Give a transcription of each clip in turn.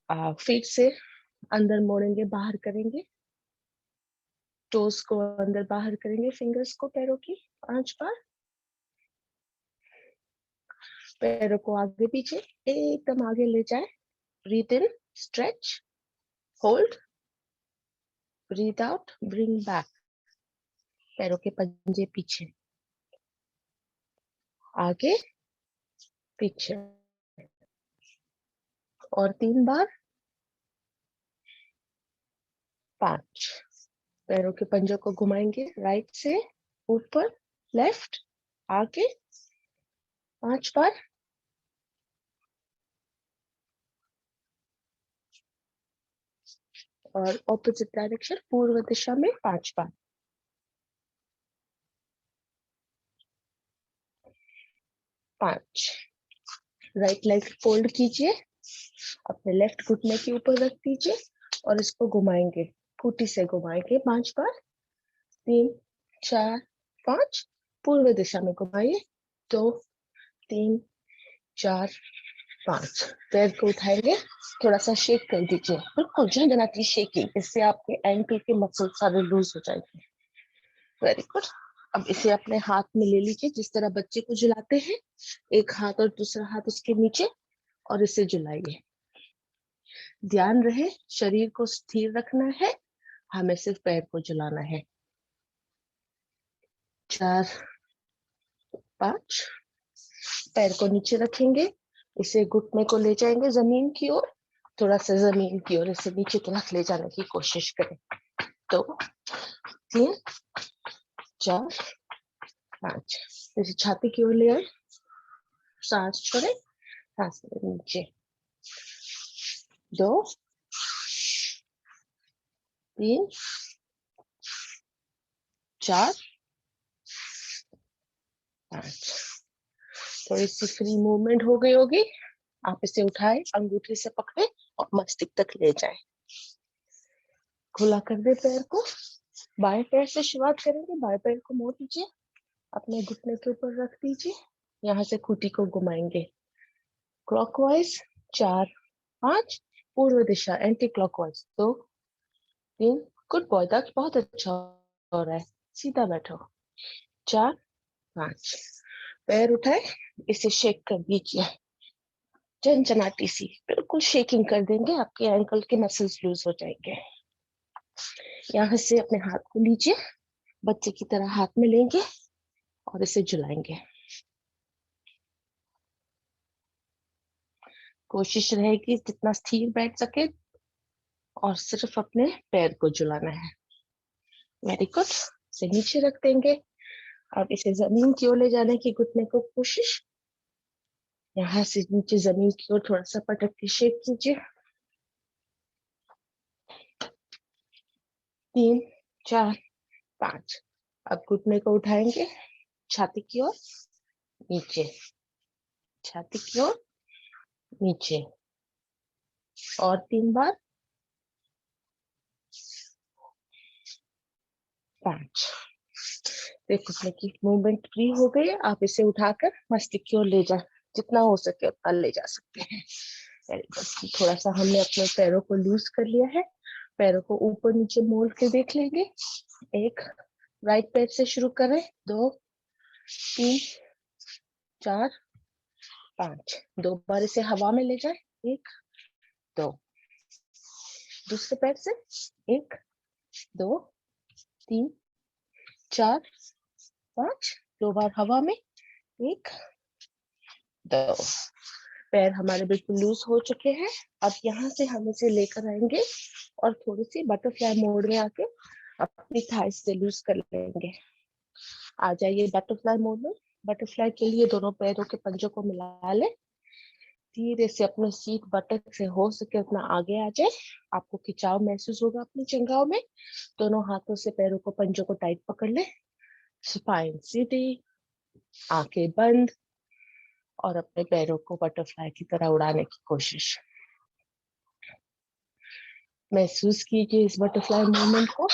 Feet से अंदर मोड़ेंगे, बाहर करेंगे, टोस को अंदर बाहर करेंगे, फिंगर्स को पैरों की 5 बार, पैरों को आगे पीछे एकदम आगे ले जाए, breathe in, stretch, hold, breathe out, bring back, पैरों के पंजे पीछे, आगे पीछे, और 3 बार, 5, पैरों के पंजों को घुमाएंगे, राइट से ऊपर, लेफ्ट, आगे 5 बार, और ऑपोजिट डायरेक्शन पूर्व दिशा में 5 बार। 5, राइट लेग फोल्ड कीजिए, अपने लेफ्ट घुटने के ऊपर रख दीजिए और इसको घुमाएंगे, फुटी से घुमाएंगे 5 बार, 3, 4, 5, पूर्व दिशा में घुमाइए, 2, 3, 4, 5, पैर को उठाएंगे, थोड़ा सा शेक कर दीजिए, बिल्कुल झंझनाती शेकिंग, इससे आपके एंकल के मसल सारे लूज हो जाएंगे। Very good. अब इसे अपने हाथ में ले लीजिए, जिस तरह बच्चे को झुलाते हैं, एक हाथ और दूसरा हाथ उसके नीचे, और इसे झुलाइए। ध्यान रहे शरीर को स्थिर रखना है, हमें सिर्फ पैर को झुलाना है। 4, 5, पैर को नीचे रखेंगे, इसे घुटने को ले जाएंगे जमीन की ओर, थोड़ा सा जमीन की ओर इसे नीचे तरफ ले जाने की कोशिश करें। 2, 3, 4, 5, इसे छाती की ओर ले आए, सांस छोड़े, सांस नीचे, 2, 3, 4, 5, थोड़ी सी फ्री मूवमेंट हो गई होगी। आप इसे उठाए, अंगूठे से पकड़े और मस्तिष्क तक ले जाए, खुला कर दे पैर को। बाएं पैर से शुरुआत करेंगे, बाएं पैर को मोड़ दीजिए, अपने घुटने के ऊपर रख दीजिए, यहाँ से खूंटी को घुमाएंगे क्लॉकवाइज, 4, 5, पूर्व दिशा एंटी क्लॉकवाइज, 2, 3, गुड बॉय, तक बहुत अच्छा हो रहा है, सीधा बैठो, 4, 5, पैर उठाए, इसे शेक कर दीजिए, झनझनाती सी बिल्कुल शेकिंग कर देंगे, आपके एंकल के मसल्स लूज हो जाएंगे। यहाँ से अपने हाथ को लीजिए, बच्चे की तरह हाथ में लेंगे और इसे झुलाएंगे। कोशिश रहेगी जितना स्थिर बैठ सके और सिर्फ अपने पैर को झुलाना है। Very good. इसे नीचे रख देंगे, अब इसे जमीन की ओर ले जाने की घुटने को कोशिश, यहाँ से नीचे जमीन की ओर थोड़ा सा पटक के शेक कीजिए, 3, 4, 5, अब घुटने को उठाएंगे, छाती की ओर नीचे, छाती की ओर नीचे, और 3 बार, 5, घुटने की मूवमेंट फ्री हो गई है, आप इसे उठाकर मस्तिष्क की ओर ले जा, जितना हो सके उतना ले जा सकते हैं। थोड़ा सा हमने अपने पैरों को लूज कर लिया है, पैरों को ऊपर नीचे मोड़ के देख लेंगे। एक, राइट पैर से शुरू करें, 2, 3, 4, 5, 2 बार इसे हवा में ले जाए, 1, 2, दूसरे पैर से 1, 2, 3, 4, 5, 2 बार हवा में, 1, 2, पैर हमारे बिल्कुल लूज हो चुके हैं। अब यहाँ से हम इसे लेकर आएंगे और थोड़ी सी बटरफ्लाई मोड में आके अपनी थाइस से लूज कर लेंगे। आ जाइए बटरफ्लाई मोड में। बटरफ्लाई के लिए दोनों पैरों के पंजों को मिला ले, धीरे से अपने सीट बटक से हो सके उतना आगे आ जाए, आपको खिंचाव महसूस होगा अपनी जंघाओं में। दोनों हाथों से पैरों को पंजों को टाइट पकड़ ले, स्पाइन सीधी, आंखें बंद, और अपने पैरों को बटरफ्लाई की तरह उड़ाने की कोशिश। महसूस कीजिए इस बटरफ्लाई मूवमेंट को।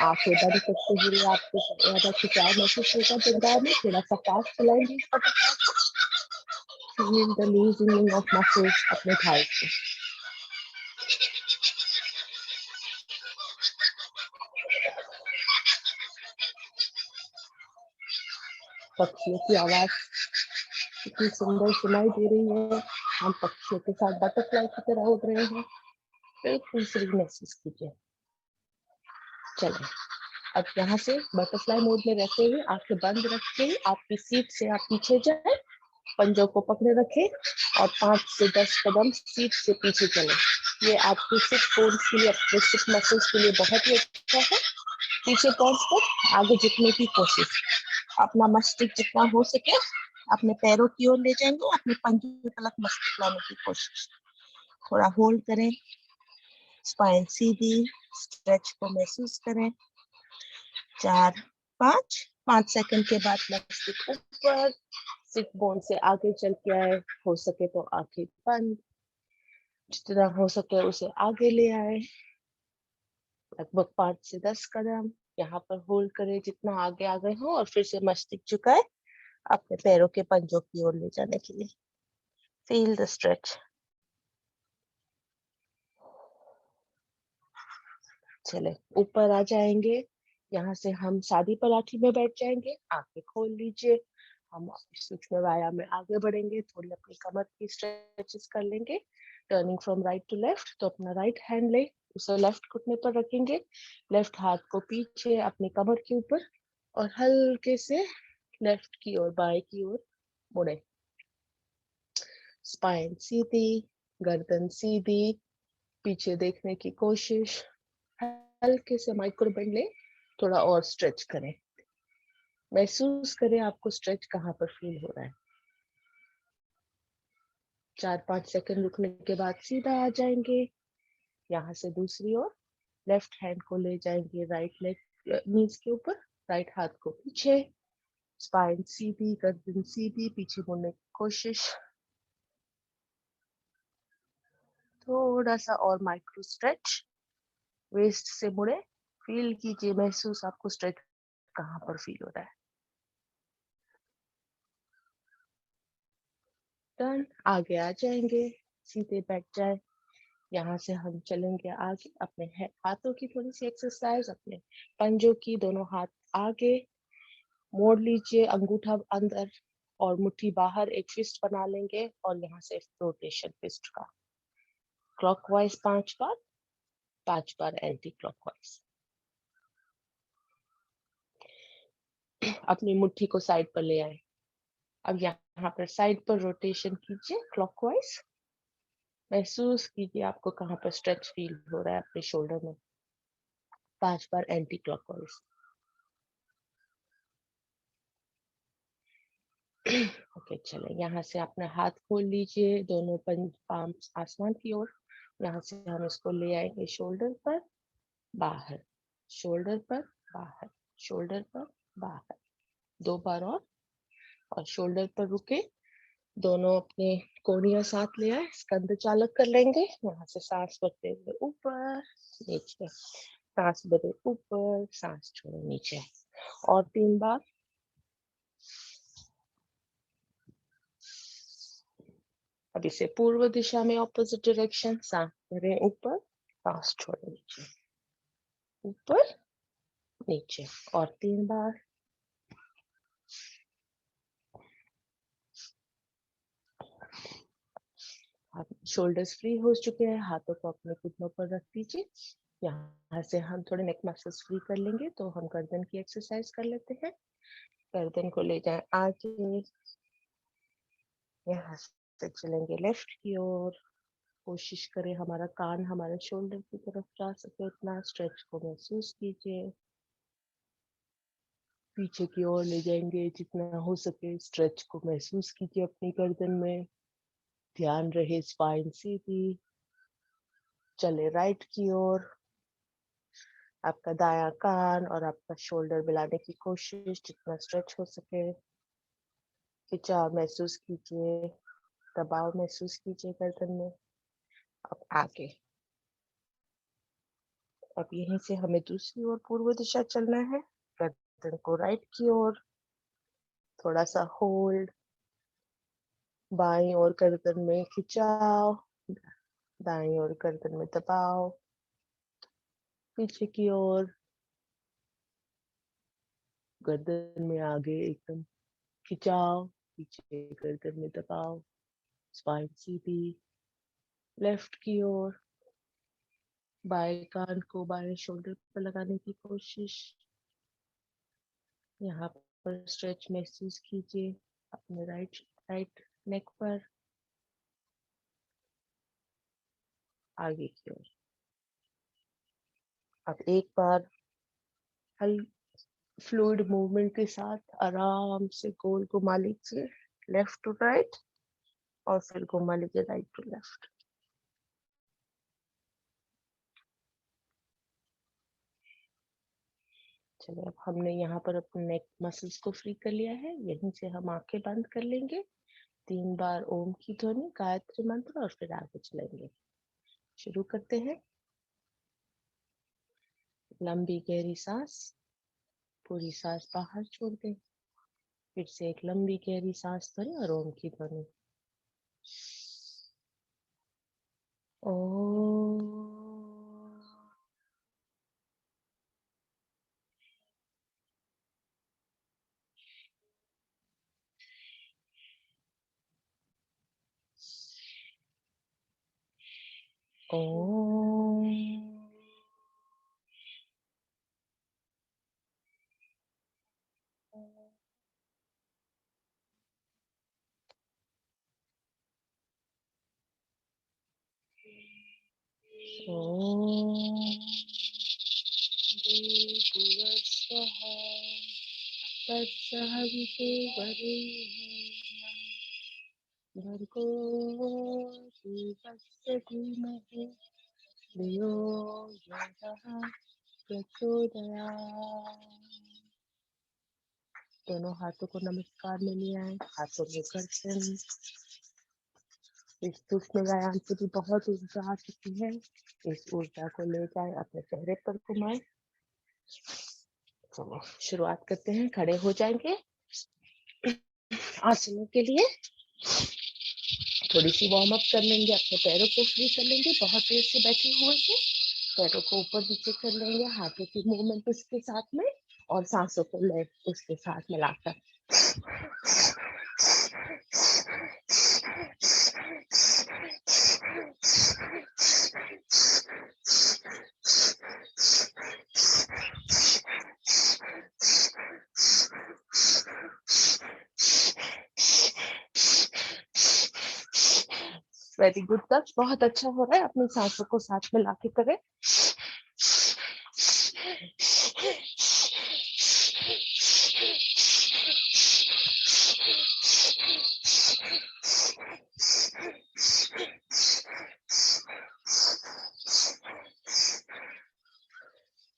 आंखें बंद करते हुए आपको ज्यादा खिंचाव महसूस होगा जंघा में, थोड़ा सा फास्ट चलाएंगे इस बटरफ्लाई को। Feel the loosening of muscles अपने थाइस पे। पक्षियों की आवाज कितनी सुंदर सुनाई दे रही है। हम पक्षियों के साथ बटरफ्लाई की तरह उड़ रहे हैं। बिल्कुल फ्री महसूस कीजिए। चलिए अब यहाँ से बटरफ्लाई मोड में रहते हुए आंखें बंद रख के आपकी सीट से आप पीछे जाए, पंजों को पकड़े रखें और 5 से 10 कदम सीट से पीछे चले। ये आपके सिप बोन्स के लिए, अपने सिप मसल्स के लिए बहुत ही अच्छा है। पीछे पहुंच कर आगे झुकने की कोशिश। अपना मस्तिष्क जितना हो सके अपने पैरों की ओर ले जाएंगे, अपने पंजों तलक मस्तिष्क लाने की कोशिश। थोड़ा होल्ड करें, स्पाइन सीधी, स्ट्रेच को महसूस करें। 4, 5 सेकंड के बाद मस्तिष्क ऊपर, सिट बोन से आगे चल के आए, हो सके तो आंखें बंद, जितना हो सके उसे आगे ले आए, लगभग 5 से 10 कदम यहाँ पर होल्ड करें जितना आगे आ गए हो, और फिर से मस्तिष्क झुकाए अपने पैरों के पंजों की ओर ले जाने के लिए। Feel the stretch. चले ऊपर आ जाएंगे, यहाँ से हम सादी पलाठी में बैठ जाएंगे, आंखें खोल लीजिए। हम सूक्ष्म व्यायाम में आगे बढ़ेंगे, थोड़ी अपनी कमर की स्ट्रेचेस कर लेंगे। Turning from right to left, तो अपना राइट हैंड ले, उसे लेफ्ट घुटने पर रखेंगे, लेफ्ट हाथ को पीछे अपनी कमर के ऊपर और हल्के से लेफ्ट की ओर, बाएं की ओर मुड़े। स्पाइन सीधी, गर्दन सीधी, पीछे देखने की कोशिश। हल्के से माइक्रो बेंड ले, थोड़ा और स्ट्रेच करें। महसूस करें आपको स्ट्रेच कहाँ पर फील हो रहा है। 4-5 सेकंड रुकने के बाद सीधा आ जाएंगे। यहाँ से दूसरी ओर लेफ्ट हैंड को ले जाएंगे राइट लेग नीज के ऊपर, राइट हाथ को पीछे, स्पाइन सीधी, गर्दन सीधी, पीछे मुड़ने की कोशिश। थोड़ा सा और माइक्रो स्ट्रेच, वेस्ट से मुड़े, फील कीजिए महसूस आपको स्ट्रेच कहाँ पर फील हो रहा है। टर्न, आगे आ जाएंगे, सीधे बैठ जाए। यहाँ से हम चलेंगे आगे, अपने हाथों की थोड़ी सी एक्सरसाइज, अपने पंजों की, दोनों हाथ आगे मोड़ लीजिए, अंगूठा अंदर और मुट्ठी बाहर, एक फिस्ट बना लेंगे और यहाँ से रोटेशन फिस्ट का क्लॉकवाइज 5 बार, 5 बार एंटी क्लॉकवाइज। अपनी मुट्ठी को साइड पर ले आए। अब यहाँ पर साइड पर रोटेशन कीजिए क्लॉकवाइज। महसूस कीजिए आपको कहाँ पर स्ट्रेच फील हो रहा है अपने शोल्डर में। 5 बार एंटी क्लॉकवाइज। ओके चले, यहाँ से अपने हाथ खोल लीजिए, दोनों पाम आसमान की ओर। यहाँ से हम इसको ले आएंगे शोल्डर पर, बाहर, शोल्डर पर, बाहर, शोल्डर पर, बाहर। 2 बार और शोल्डर पर रुके, दोनों अपने कोहनियां साथ ले आए, स्कंद चालक कर लेंगे। यहाँ से सांस भरते हुए ऊपर नीचे, सांस भरे ऊपर, सांस छोड़े नीचे, और 3 बार। अब इसे पूर्व दिशा में ऑपोजिट डायरेक्शन, सांस भरे ऊपर, सांस छोड़े नीचे, ऊपर नीचे, और 3 बार। शोल्डर्स फ्री हो चुके हैं, हाथों को अपने घुटनों पर रख दीजिए। यहाँ से हम थोड़े नेक मसल्स फ्री कर लेंगे, तो हम गर्दन की एक्सरसाइज कर लेते हैं। गर्दन को ले जाएं आगे, यहाँ से चलेंगे लेफ्ट की ओर। कोशिश करें हमारा कान हमारे शोल्डर की तरफ जा सके, उतना स्ट्रेच को महसूस कीजिए। पीछे की ओर ले जाएंगे जितना हो सके, स्ट्रेच को महसूस कीजिए अपनी गर्दन में। ध्यान रहे स्पाइन सीधी। चले राइट की ओर, आपका दायां कान और आपका शोल्डर मिलाने की कोशिश, जितना स्ट्रेच हो सके। खिंचाव महसूस कीजिए, दबाव महसूस कीजिए गर्दन में। अब आगे अब यहीं से हमें दूसरी ओर पूर्व दिशा चलना है। गर्दन को राइट की ओर, थोड़ा सा होल्ड, बाईं ओर गर्दन में खिंचाव, दाईं ओर गर्दन में दबाव, पीछे की ओर, गर्दन में आगे एकदम खिंचाव, पीछे गर्दन में दबाव, स्पाइन सीधी, लेफ्ट की ओर, बाएं कान को बाएं शोल्डर पर लगाने की कोशिश। यहाँ पर स्ट्रेच महसूस कीजिए अपने राइट नेक पर, आगे की ओर। अब एक बार हल फ्लूइड मूवमेंट के साथ आराम से गोल घुमा लीजिए, लेफ्ट टू राइट, और फिर घुमा लीजिए राइट टू लेफ्ट। चलिए, अब हमने यहाँ पर अपने नेक मसल्स को फ्री कर लिया है। यहीं से हम आंखें बंद कर लेंगे, 3 बार ओम की ध्वनि, गायत्री मंत्र, और फिर आगे चलेंगे। शुरू करते हैं। लंबी गहरी सांस, पूरी सांस बाहर छोड़ दें। फिर से एक लंबी गहरी सांस भरें और ओम की ध्वनि। ओम। ओम। ओम भूर्भुवस्सुवः तत्सवितुर्वरेण्यं भर्गो देवस्य धीमहि धियो यो नः प्रचोदयात्। दोनों हाथों को नमस्कार में ले आए, हाथों में गर्दन। इस सूक्ष्म व्यायाम से भी बहुत ऊर्जा आ चुकी है। इस ऊर्जा को ले जाए, अपने चेहरे पर घुमाए। चलो शुरुआत करते हैं। खड़े हो जाएंगे आसनों के लिए। थोड़ी सी वार्म अप कर लेंगे, अपने पैरों को फ्री कर लेंगे। बहुत देर से बैठे हुए थे, पैरों को ऊपर नीचे कर लेंगे, हाथों की मूवमेंट उसके साथ में, और सांसों को ले उसके साथ मिलाकर। वेरी गुड टच, बहुत अच्छा हो रहा है। अपनी सांसों को साथ में लाके करें।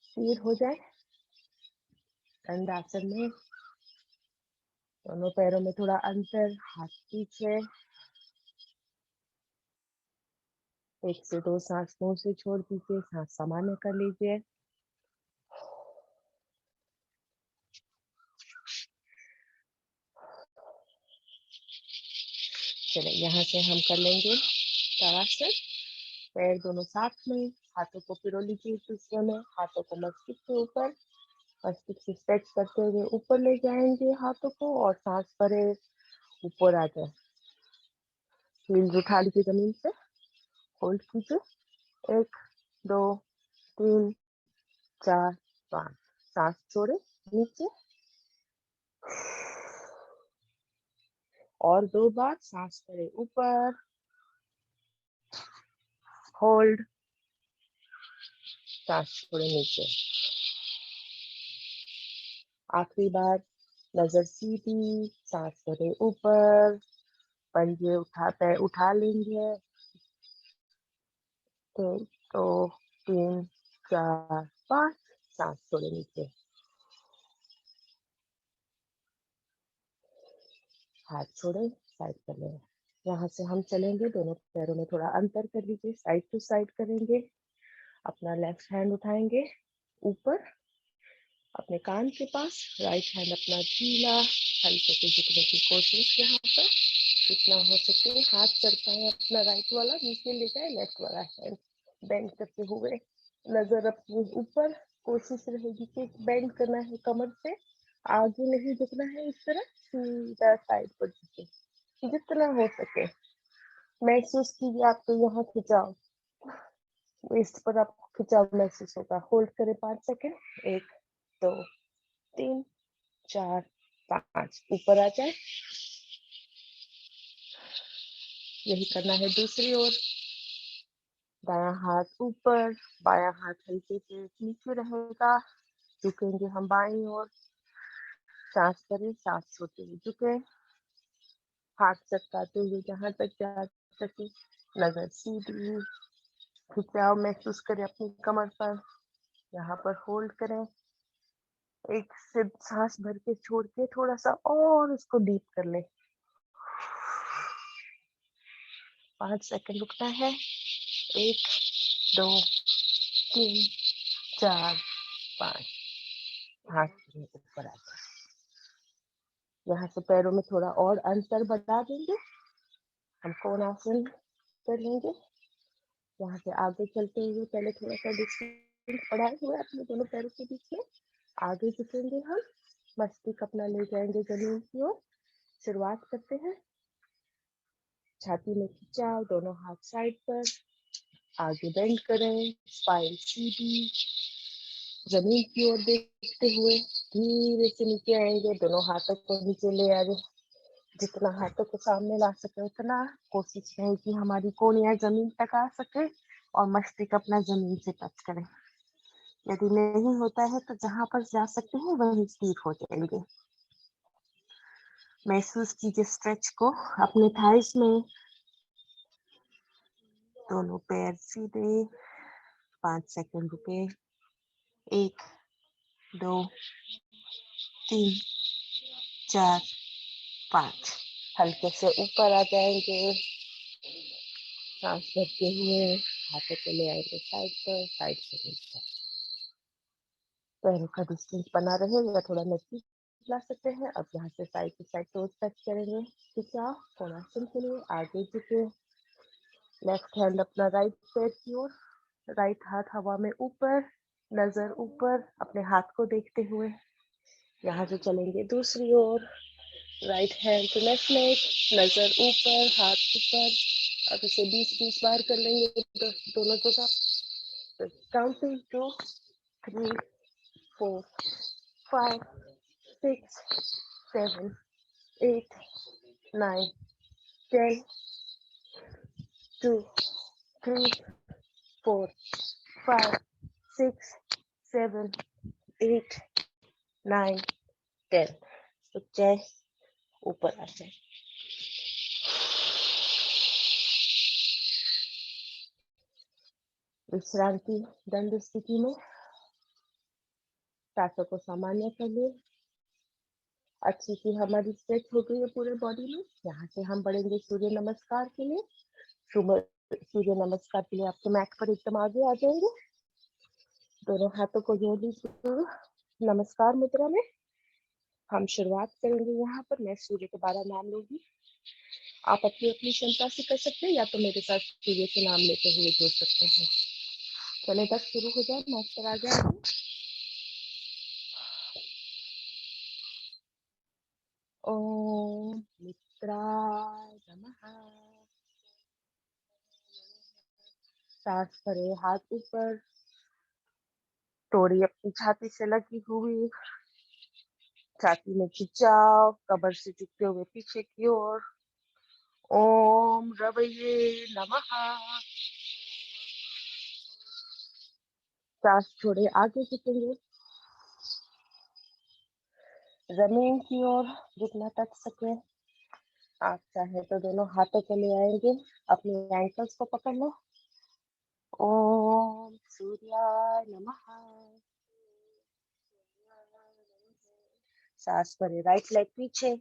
स्थिर हो जाए दंडासन में। दोनों पैरों में थोड़ा अंतर, हाथ पीछे। 1 से 2 सांस मुंह से छोड़ दीजिए, सांस सामान्य कर लीजिए। चले, यहाँ से हम कर लेंगे ताड़ासन। पैर दोनों साथ में, हाथों को पिरो लीजिए इस दूसरे में, हाथों को मस्तिष्क के ऊपर, मस्तिष्क से स्ट्रेच करते हुए ऊपर ले जाएंगे हाथों को, और सांस भरे ऊपर आ जाए। हील्स उठा लीजिए जमीन से, होल्ड कीजिए। 1 2 3 4 5। सांस छोड़े नीचे, और 2 बार सांस भरे ऊपर, होल्ड, सांस छोड़े नीचे। आखिरी बार, नजर सीधी, सांस भरे ऊपर, पंजे उठा लेंगे। 1 2 3 4 5, सांस छोड़े नीचे। हाथ छोड़े, साइड कर लें। यहाँ से हम चलेंगे, दोनों पैरों में थोड़ा अंतर कर लीजिए, साइड टू साइड करेंगे। अपना लेफ्ट हैंड उठाएंगे ऊपर अपने कान के पास, राइट हैंड अपना ढीला हल्के से झुकने की कोशिश, यहाँ पर जितना हो सके हाथ कर पाए अपना राइट वाला नीचे ले जाए, लेफ्ट वाला हैंड बेंड करते हुए, नजर अपने ऊपर, कोशिश रहेगी कि बेंड करना है कमर से, आगे नहीं झुकना है, इस तरह सीधा साइड पर झुके जितना हो सके। महसूस कीजिए आपको यहाँ खिंचाव, वेस्ट पर आपको खिंचाव महसूस होगा। होल्ड करें 5 सेकेंड, 1 2 3 4 5, ऊपर आ जाए। यही करना है दूसरी ओर, दायां हाथ ऊपर, बायां हाथ हल्के से नीचे रहेगा, झुकेंगे हम बाईं ओर, सांस करें, सांस छोड़ते हुए झुके, हाथ चटकाते हुए जहां तक जा सके, नजर सीधी, खिंचाव महसूस करें अपनी कमर पर, यहाँ पर होल्ड करें, एक से सांस भर के छोड़ के थोड़ा सा और उसको डीप कर ले, 5 सेकंड रुकना है, 1 2 3 4 5, हाथ ऊपर आ जाए। यहाँ से पैरों में थोड़ा और अंतर बढ़ा देंगे, हम कोणासन कर लेंगे। यहाँ से आगे चलते हुए पहले थोड़ा सा डिस्टेंस बढ़ाए हुए अपने दोनों पैरों के बीच में आगे झुकेंगे हम, मस्तिष्क अपना ले जाएंगे जमीन की ओर। शुरुआत करते हैं, छाती में खिंचाव, दोनों हाथ साइड पर, आगे बेंड करें, स्पाइन सीधी, जमीन की ओर देखते हुए धीरे से नीचे आएंगे, दोनों हाथों को नीचे ले आए, जितना हाथों को सामने ला सके उतना, कोशिश रहे कि हमारी कोहनियां जमीन तक आ सके और मस्तिष्क अपना जमीन से टच करे। यदि नहीं होता है तो जहां पर जा सकते हैं वहीं स्थिर हो जाएंगे। महसूस कीजिए स्ट्रेच को अपने थाइस में, दोनों पैर सीधे, 5 सेकंड रुके, 1 2 3 4 5, हल्के से ऊपर आ जाएंगे, सांस भरते हुए हाथों को ले आएंगे साइड पर, साइड से नीचे, पैरों का डिस्टेंस बना रहे या थोड़ा नजदीक ला सकते हैं। अब यहाँ से side to side toes touch करेंगे, खिंचाव कोणासन के लिए, आगे झुके, लेफ्ट हैंड अपना राइट पैर की ओर, राइट हाथ हवा में ऊपर, नजर ऊपर अपने हाथ को देखते हुए, यहाँ से चलेंगे दूसरी ओर, right hand to left leg, नजर ऊपर, हाथ ऊपर। अब इसे 20-20 बार कर लेंगे दोनों जगह। काउंटिंग 2 3 4 5 6 7 8 9 10 2 3 4 5 6 7 8 9 10, तो जय ऊपर आ जाए। विश्रांति दंड स्थिति में सांसों को सामान्य कर लिए, अच्छी सी हमारी स्ट्रेच हो गई है पूरे बॉडी में। यहाँ से हम बढ़ेंगे सूर्य नमस्कार के लिए। सूर्य नमस्कार के लिए आपके मैट पर एकदम आगे आ जाएंगे, दोनों हाथों को जोड़ लीजिए नमस्कार मुद्रा में। हम शुरुआत करेंगे यहाँ पर, मैं सूर्य के 12 नाम लूंगी, आप अपनी अपनी क्षमता से कर सकते हैं या तो मेरे साथ सूर्य के नाम लेते हुए जोड़ सकते हैं। चले 10 शुरू हो जाए, मैट पर आ जाए। ओम मित्राय नमः। सांस भरे, हाथ ऊपर, तोड़ी अपनी छाती से लगी हुई, छाती में खिंचाव, कमर से झुकते हुए पीछे की ओर। ओम रवये नमः। सांस छोड़े, आगे झुकेंगे, जमीन की ओर जितना टच सके। आप चाहे तो दोनों हाथों को ले आएंगे, अपने एंकल्स को पकड़ लो। ओम सूर्याय नमः। सांस भरे, राइट लेग पीछे।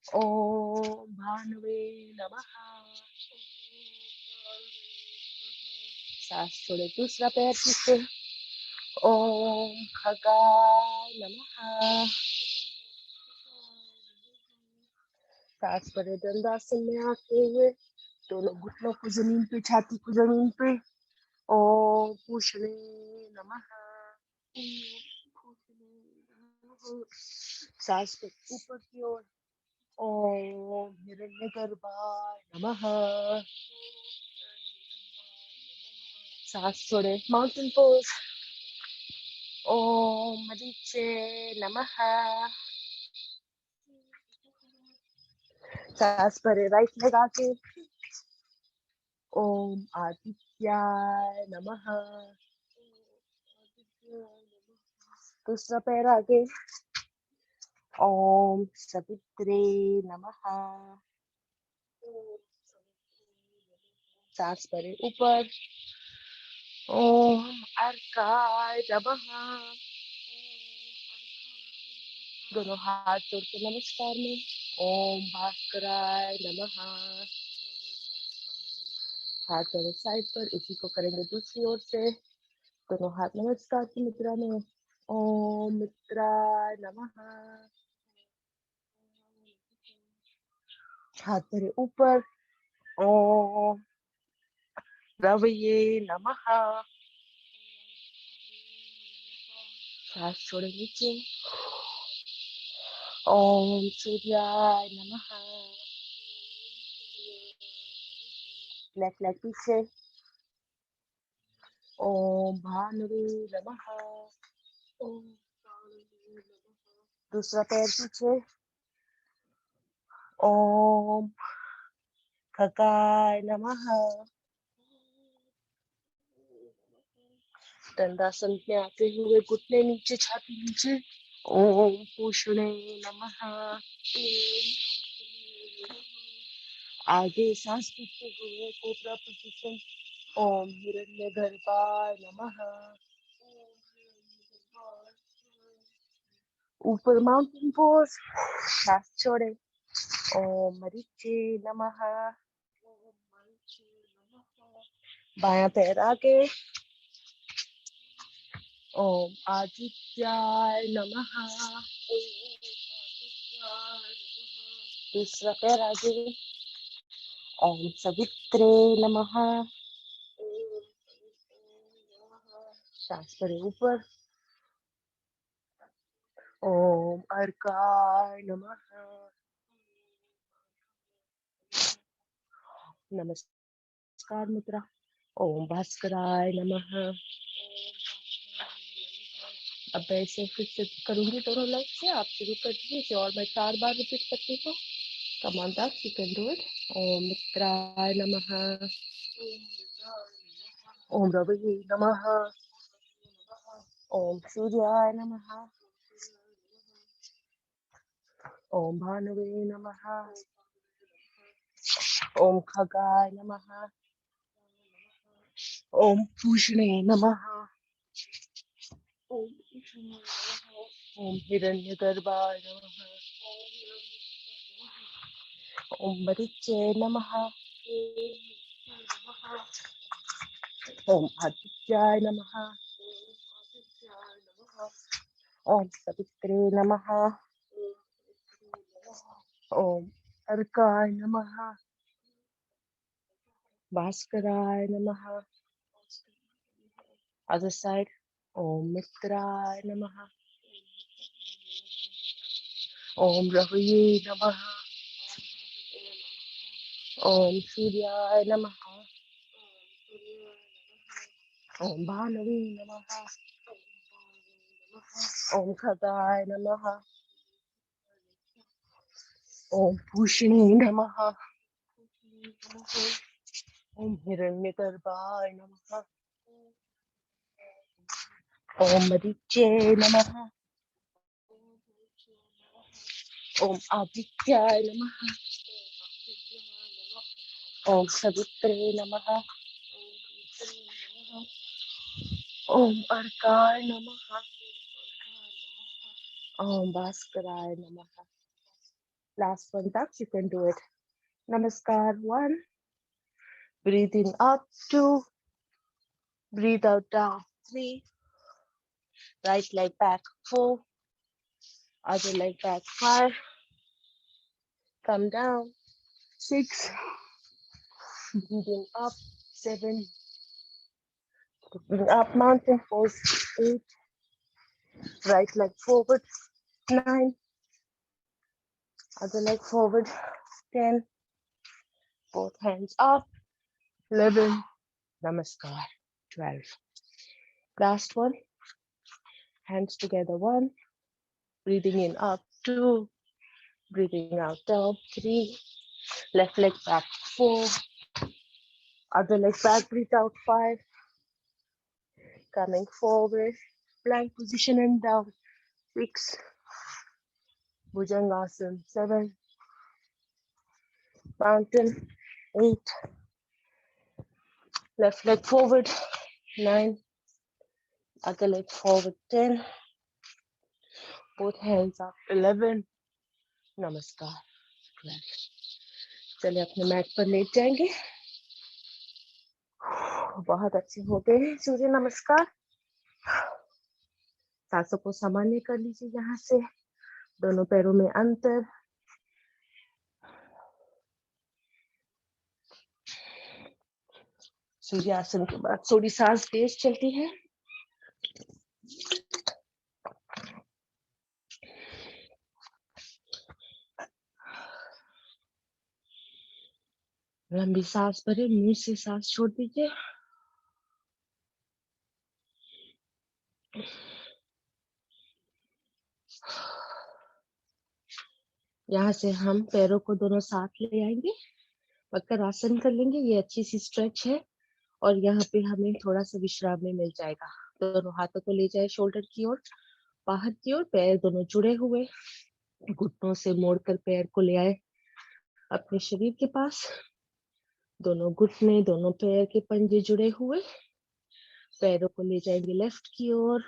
ओम भानुवे नमः। सांस छोड़े, दूसरा पैर पीछे, ओम खगाय नमः। सांस भरे दंडासन में आते हुए दोनों घुटनों को जमीन पे, छाती को जमीन पे, ओम पूषणे नमः। सांस को ऊपर की ओर, ओम हिरण्यगर्भाय नमः। सांस छोड़े, माउंटेन पोज, ओम मरीचे नमः। सांस भरे राइट लेग आगे, ओम आदित्याय नमः। दूसरा पैर आगे, ओम सवित्रे नमः। सांस भरे ऊपर, ओम अर्काय नमः। दोनों हाथ जोड़ के नमस्कार में, ओम भास्कराय नमः। हाथ जोड़े साइड पर, इसी को करेंगे दूसरी ओर से, दोनों हाथ नमस्कार की मुद्रा में, ओम मित्राय नमः। हाथ भरे ऊपर, ओम रवये नमः। सांस छोड़े नीचे, ओम सूर्याय नमः। लेफ्ट लेग पीछे, ओम भानुवे नमः। दूसरा पैर पीछे, ओम खगाय नमः। दंडासन में आते हुए घुटने नीचे, छाती नीचे, ओम पूषणे नमः। आगे सांस लेते हुए कोबरा पोजीशन, ओम हिरण्यगर्भाय नमः। ऊपर माउंटेन पोज, सांस छोड़े, ओम मरीचे नमः। बायां पैर आगे, ओम आदित्याय नमः। दूसरा पैर आगे, ओम सवित्रे नमः। सांस भरे ऊपर, ओम अर्काय नमः। नमस्कार मुद्रा, ओम भास्कराय नमः। अब ऐसे फिर से करूंगी दोनों लेग से, आप शुरू कर दीजिए और मैं 4 बार रिपीट करती हूँ। Come on, Dax, you can do it. Om Mitraय नमः, ओम रवये नमः, ओम सूर्याय नमः, ओम भानुवे नमः, ओम खगाय नमः, ओम पूषणे नमः, ओम हिरण्यगर्भाय नमः, ओम मरीचे नमः, ओम आदित्याय नमः, ओम सवित्रे नमः, ओम अर्काय नमः, भास्कराय नमः। Other side, ओम मित्राय नमः, ओम रवये नमः, ओम सूर्याय नमः, ओम भानवे नमः, ओम खगाय नमः, ओम पूषणे नमः, ओम हिरण्यगर्भाय नमः, ओम मरीचे नमः, ओम आदित्याय नमः, ओम सवित्रे नमः, ओम अर्काय नमः, ओम भास्कराय नमः. Last one, Dax, you can do it. Namaskar 1. Breathe in up 2. Breathe out down. 3. Right leg back. 4. Other leg back. 5. Come down. 6. Breathing up. 7. Breathing up. Mountain pose. 8. Right leg forward. 9. Other leg forward. 10. Both hands up. 11. Namaskar. 12. Last one. Hands together. 1. Breathing in up. 2. Breathing out down. 3. Left leg back. 4. Other leg back. Breathe out. 5. Coming forward. Plank position and down. 6. Bhujangasana. 7. Mountain. 8. Left leg forward. 9. Other leg forward. 10. Both hands up. 11. Namaskar. 12. चलिए अपने mat पर late जाएंगे. बहुत अच्छे हो गए हैं सूर्य नमस्कार. सांसों को सामान्य कर लीजिए. यहाँ से दोनों पैरों में अंतर. सूर्यासन के बाद थोड़ी सांस तेज चलती है. लंबी सांस भरे. मुंह से सांस छोड़ दीजिए. यहाँ से हम पैरों को दोनों साथ ले आएंगे. पकड़ आसन कर लेंगे. ये अच्छी सी स्ट्रेच है और यहाँ पे हमें थोड़ा सा विश्राम में मिल जाएगा. दोनों हाथों को ले जाए शोल्डर की ओर, बाहर की ओर. पैर दोनों जुड़े हुए. घुटनों से मोड़कर पैर को ले आए अपने शरीर के पास. दोनों घुटने, दोनों पैर के पंजे जुड़े हुए. पैरों को ले जाएंगे लेफ्ट की ओर.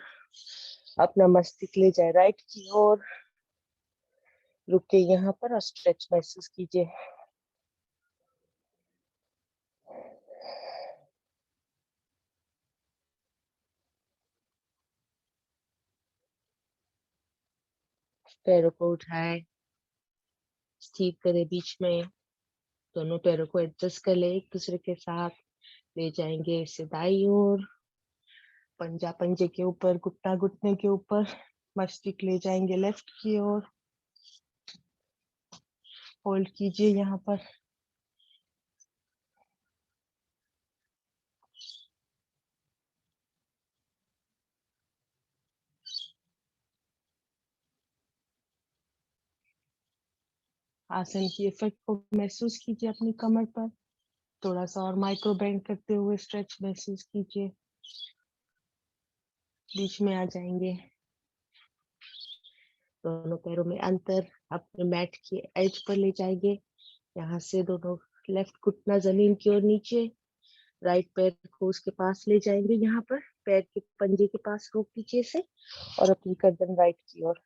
अपना मस्तिष्क ले जाए राइट की ओर. रुके यहाँ पर और स्ट्रेच महसूस कीजिए. पैरों को उठाए, स्थिर करें बीच में. दोनों पैरों को एडजस्ट कर ले एक दूसरे के साथ. ले जाएंगे इसे दाईं ओर. पंजा पंजे के ऊपर, घुटना घुटने के ऊपर. मस्तिष्क ले जाएंगे लेफ्ट की ओर. होल्ड कीजिए यहाँ पर. आसन की इफेक्ट को महसूस कीजिए अपनी कमर पर. थोड़ा सा और माइक्रो बेंड करते हुए स्ट्रेच महसूस कीजिए. बीच में आ जाएंगे. दोनों पैरों में अंतर. अपने मैट की एज पर ले जाएंगे. यहाँ से दोनों लेफ्ट घुटना जमीन की ओर नीचे. राइट पैर को उसके पास ले जाएंगे. यहाँ पर पैर के पंजे के पास रोक पीछे से और अपनी गर्दन राइट की ओर.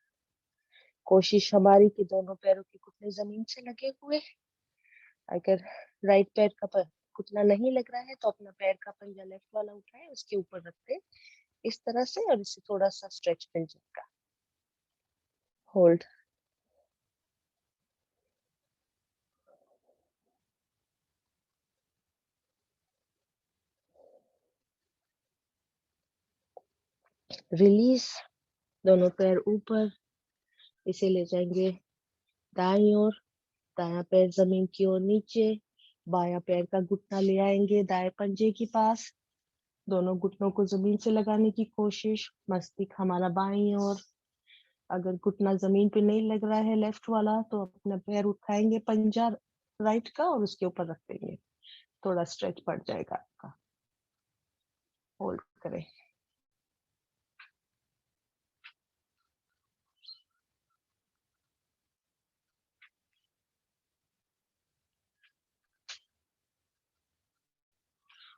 कोशिश हमारी कि दोनों पैरों के घुटने जमीन से लगे हुए. अगर राइट पैर का घुटना नहीं लग रहा है तो अपना पैर का पंजा लेफ्ट वाला उठाए, उसके ऊपर रखते इस तरह से और इससे थोड़ा सा स्ट्रेच मिल जाएगा. होल्ड. रिलीज. दोनों पैर ऊपर. इसे ले जाएंगे दाईं ओर. दायां पैर जमीन की ओर नीचे. बायां पैर का घुटना ले आएंगे दाएं पंजे के पास. दोनों घुटनों को जमीन से लगाने की कोशिश. मस्तिष्क हमारा बाईं ओर. अगर घुटना जमीन पे नहीं लग रहा है लेफ्ट वाला तो अपना पैर उठाएंगे पंजा राइट का और उसके ऊपर रख देंगे. थोड़ा स्ट्रेच पड़ जाएगा आपका. होल्ड करें.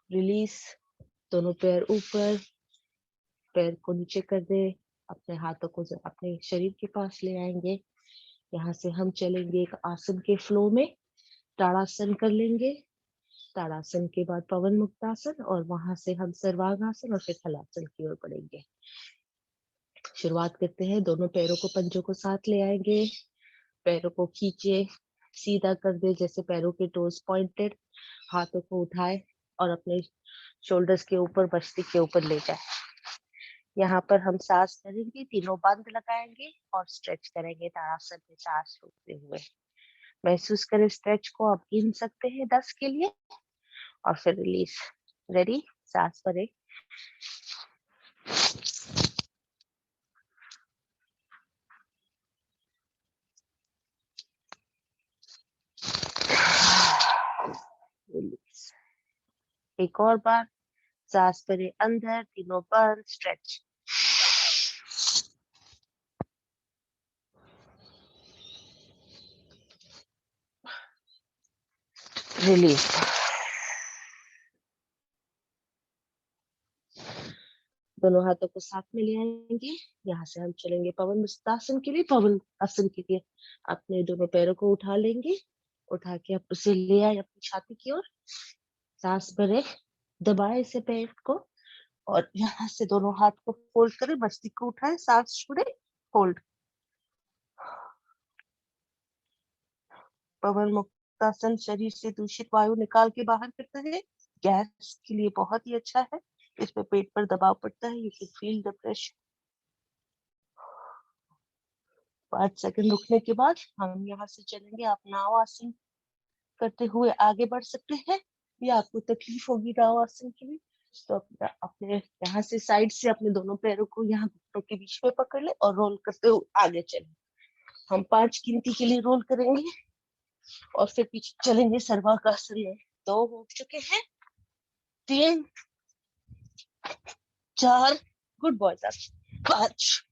रिलीज. दोनों पैर ऊपर. पैर को नीचे कर दे. अपने हाथों को अपने शरीर के पास ले आएंगे. यहाँ से हम चलेंगे एक आसन के फ्लो में. ताड़ासन कर लेंगे. ताड़ासन के बाद पवन मुक्तासन और वहां से हम सर्वांगासन और फिर हलासन की ओर बढ़ेंगे। शुरुआत करते हैं। दोनों पैरों को, पंजों को साथ ले आएंगे। पैरों को खींचे, सीधा कर दे जैसे पैरों के टोज पॉइंटेड। हाथों को उठाए और अपने शोल्डर्स के ऊपर, मस्तिष्क के ऊपर ले जाए। यहाँ पर हम सांस करेंगे, तीनों बंद लगाएंगे और स्ट्रेच करेंगे ताड़ासन में सांस रोकते हुए। महसूस करें स्ट्रेच को। आप गिन सकते हैं 10 के लिए और फिर रिलीज। रेडी? सांस भरे, रिलीज। एक और बार सांस भरे अंदर, तीनों बंद, स्ट्रेच। रिलीज। दोनों हाथों को साथ में ले आएंगे। यहाँ से हम चलेंगे पवन मुक्तासन के लिए। पवन आसन के लिए अपने दोनों पैरों को उठा लेंगे। उठा के आप उसे ले आए अपनी छाती की ओर। सांस भरे, दबाए इसे पैर को और यहाँ से दोनों हाथ को फोल्ड करें, मस्तिष्क को उठाए, सांस छोड़े, होल्ड। पवन मुक्तासन शरीर से दूषित वायु निकाल के बाहर करता है। गैस के लिए बहुत ही अच्छा है। इसमें पेट पर दबाव पड़ता है। You can feel the pressure. 5 second रुकने के बाद हम यहाँ से चलेंगे। आप नाव आसन करते हुए आगे बढ़ सकते हैं या आपको तकलीफ होगी नाव आसन के लिए तो अपने यहाँ से साइड से अपने दोनों पैरों को यहाँ घुटनों के बीच में पकड़ ले और रोल करते हुए आगे चले। हम 5 गिनती के लिए रोल करेंगे और फिर पीछे चलेंगे सर्वांगासन में। 2 हो चुके हैं, 3, 4, गुड बॉय, 5,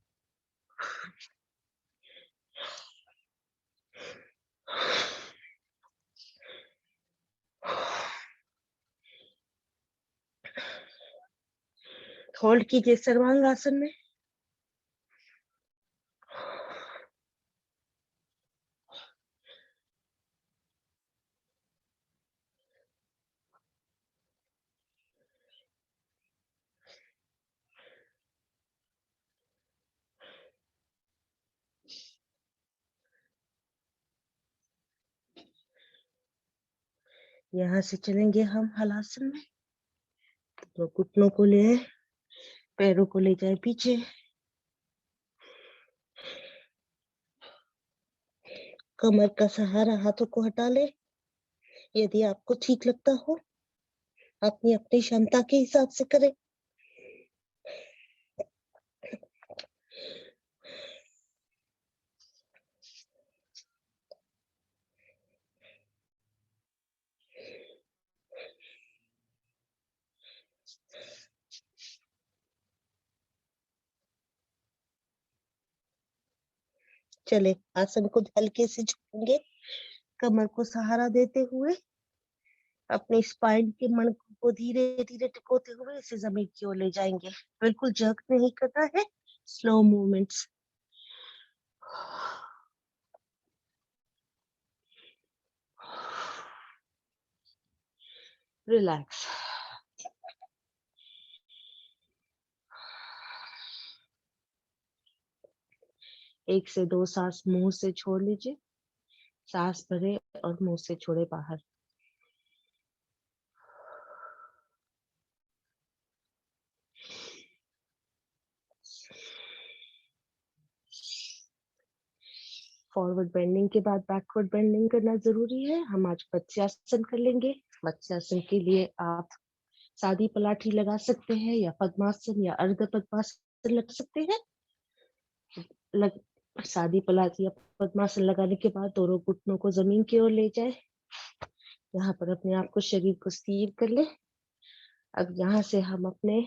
होल्ड कीजिए सर्वांगासन में। यहाँ से चलेंगे हम हलासन में। तो घुटनों को ले, पैरों को ले जाए पीछे। कमर का सहारा हाथों को हटा ले। यदि आपको ठीक लगता हो, अपनी अपनी क्षमता के हिसाब से करें। चले, आसन को हल्के से झुकेंगे, कमर को सहारा देते हुए अपने स्पाइन के मणकों को धीरे धीरे टिकोते हुए इसे जमीन की ओर ले जाएंगे। बिल्कुल जर्क नहीं करना है, स्लो मूवमेंट्स। रिलैक्स। एक से 2 सांस मुंह से छोड़ लीजिए। सांस भरे और मुंह से छोड़े बाहर। फॉरवर्ड बेंडिंग के बाद बैकवर्ड बेंडिंग करना जरूरी है। हम आज मत्स्यासन कर लेंगे। मत्स्यासन के लिए आप सादी पलाठी लगा सकते हैं या पद्मासन या अर्ध पद्मासन लग सकते हैं। सादी पलाठी या पद्मासन लगाने के बाद दोनों घुटनों को जमीन की ओर ले जाए। यहाँ पर अपने आप को, शरीर को स्थिर कर ले। अब यहाँ से हम अपने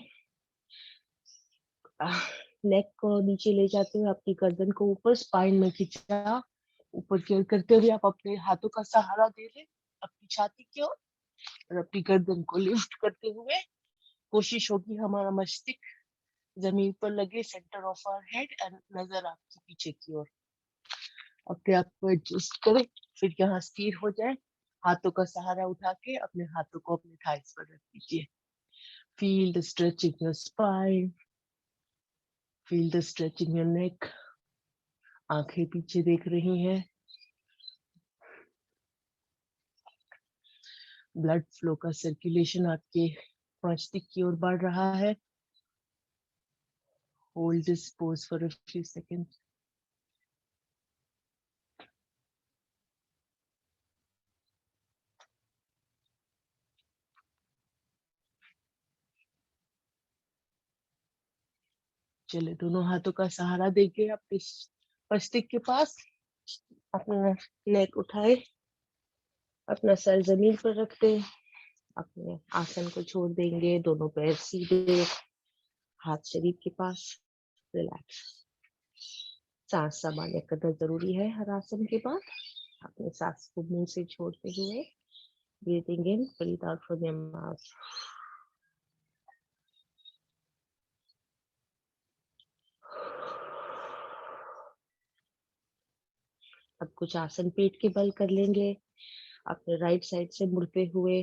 नेक को नीचे ले जाते हुए अपनी गर्दन को ऊपर, स्पाइन में खिंचा ऊपर की ओर करते हुए आप अपने हाथों का सहारा दे ले अपनी छाती की ओर और अपनी गर्दन को लिफ्ट करते हुए कोशिश होगी हमारा मस्तिष्क जमीन पर लगे, centre of our head, and नजर आपकी पीछे की ओर। अपने आप को एडजस्ट करें, फिर यहाँ स्थिर हो जाए हाथों का सहारा उठा के अपने हाथों को अपने थाइस पर रख दीजिए। Feel the stretch in your spine, feel the stretch in your neck. आंखें पीछे देख रही हैं। ब्लड फ्लो का सर्कुलेशन आपके मस्तिष्क की ओर बढ़ रहा है। Hold this pose for a few seconds. चले दोनों हाथों का सहारा देके अपने मस्तिष्क के पास अपना नेक उठाए, अपना सर जमीन पर रखते, अपने आसन को छोड़ देंगे। दोनों पैर सीधे, हाथ शरीर के पास, रिलैक्स। सांस सामान्य करना जरूरी है हर आसन के बाद। अपने सांस को मुंह से छोड़ते हुए breathing in, breathe out from your mouth. अब कुछ आसन पेट के बल कर लेंगे। अपने राइट साइड से मुड़ते हुए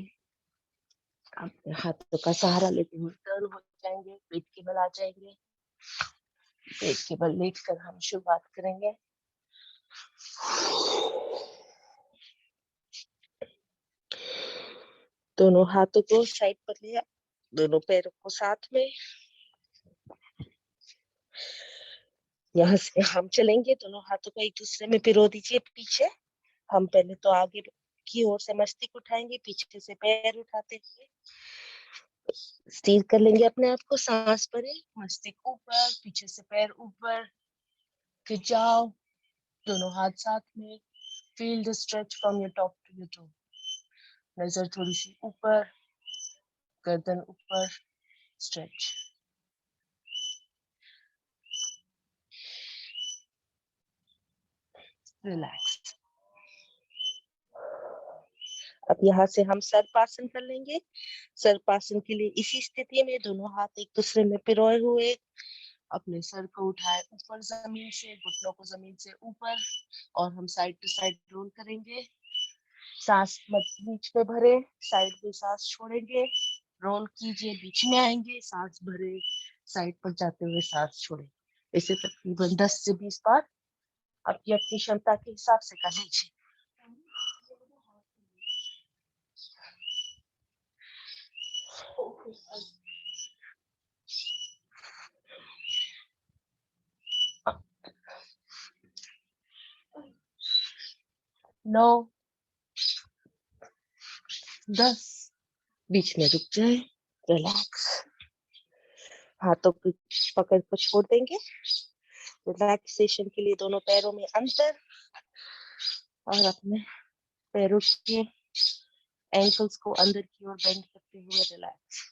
अपने हाथों का सहारा लेते हुए टर्न हो जाएंगे, पेट के बल आ जाएंगे। पेट के बल लेटकर हम शुरुआत करेंगे। दोनों हाथों को साइड पर लिया, दोनों पैरों को साथ में। यहाँ से हम चलेंगे, दोनों हाथों को एक दूसरे में पिरो दीजिए पीछे। हम पहले तो आगे की ओर से मस्तिष्क उठाएंगे, पीछे से पैर उठाते हुए स्थिर कर लेंगे अपने आप को। सांस भरे, मस्तिष्क ऊपर, पीछे से पैर ऊपर, फिर जाओ। दोनों हाथ साथ में। Feel the stretch from your top to your toe. नजर थोड़ी सी ऊपर, गर्दन ऊपर, स्ट्रेच। रिलैक्स। अब यहाँ से हम सर्पासन कर लेंगे। सर्पासन के लिए इसी स्थिति में दोनों हाथ एक दूसरे में पिरोए हुए, अपने सर को उठाए ऊपर जमीन से, घुटनों को जमीन से ऊपर, और हम साइड टू साइड रोल करेंगे। सांस बीच में भरे, साइड में सांस छोड़ेंगे, रोल कीजिए, बीच में आएंगे, सांस भरे, साइड पर जाते हुए सांस छोड़े। इसे तकरीबन 10 से 20 बार अपनी अपनी क्षमता के हिसाब से कर लीजिए। नौ, 10, बीच में रुक जाए, रिलैक्स। हाथों की पकड़ को छोड़ देंगे। रिलैक्सेशन के लिए दोनों पैरों में अंतर, और अपने पैरों के एंकल्स को अंदर की ओर बेंड करते हुए रिलैक्स।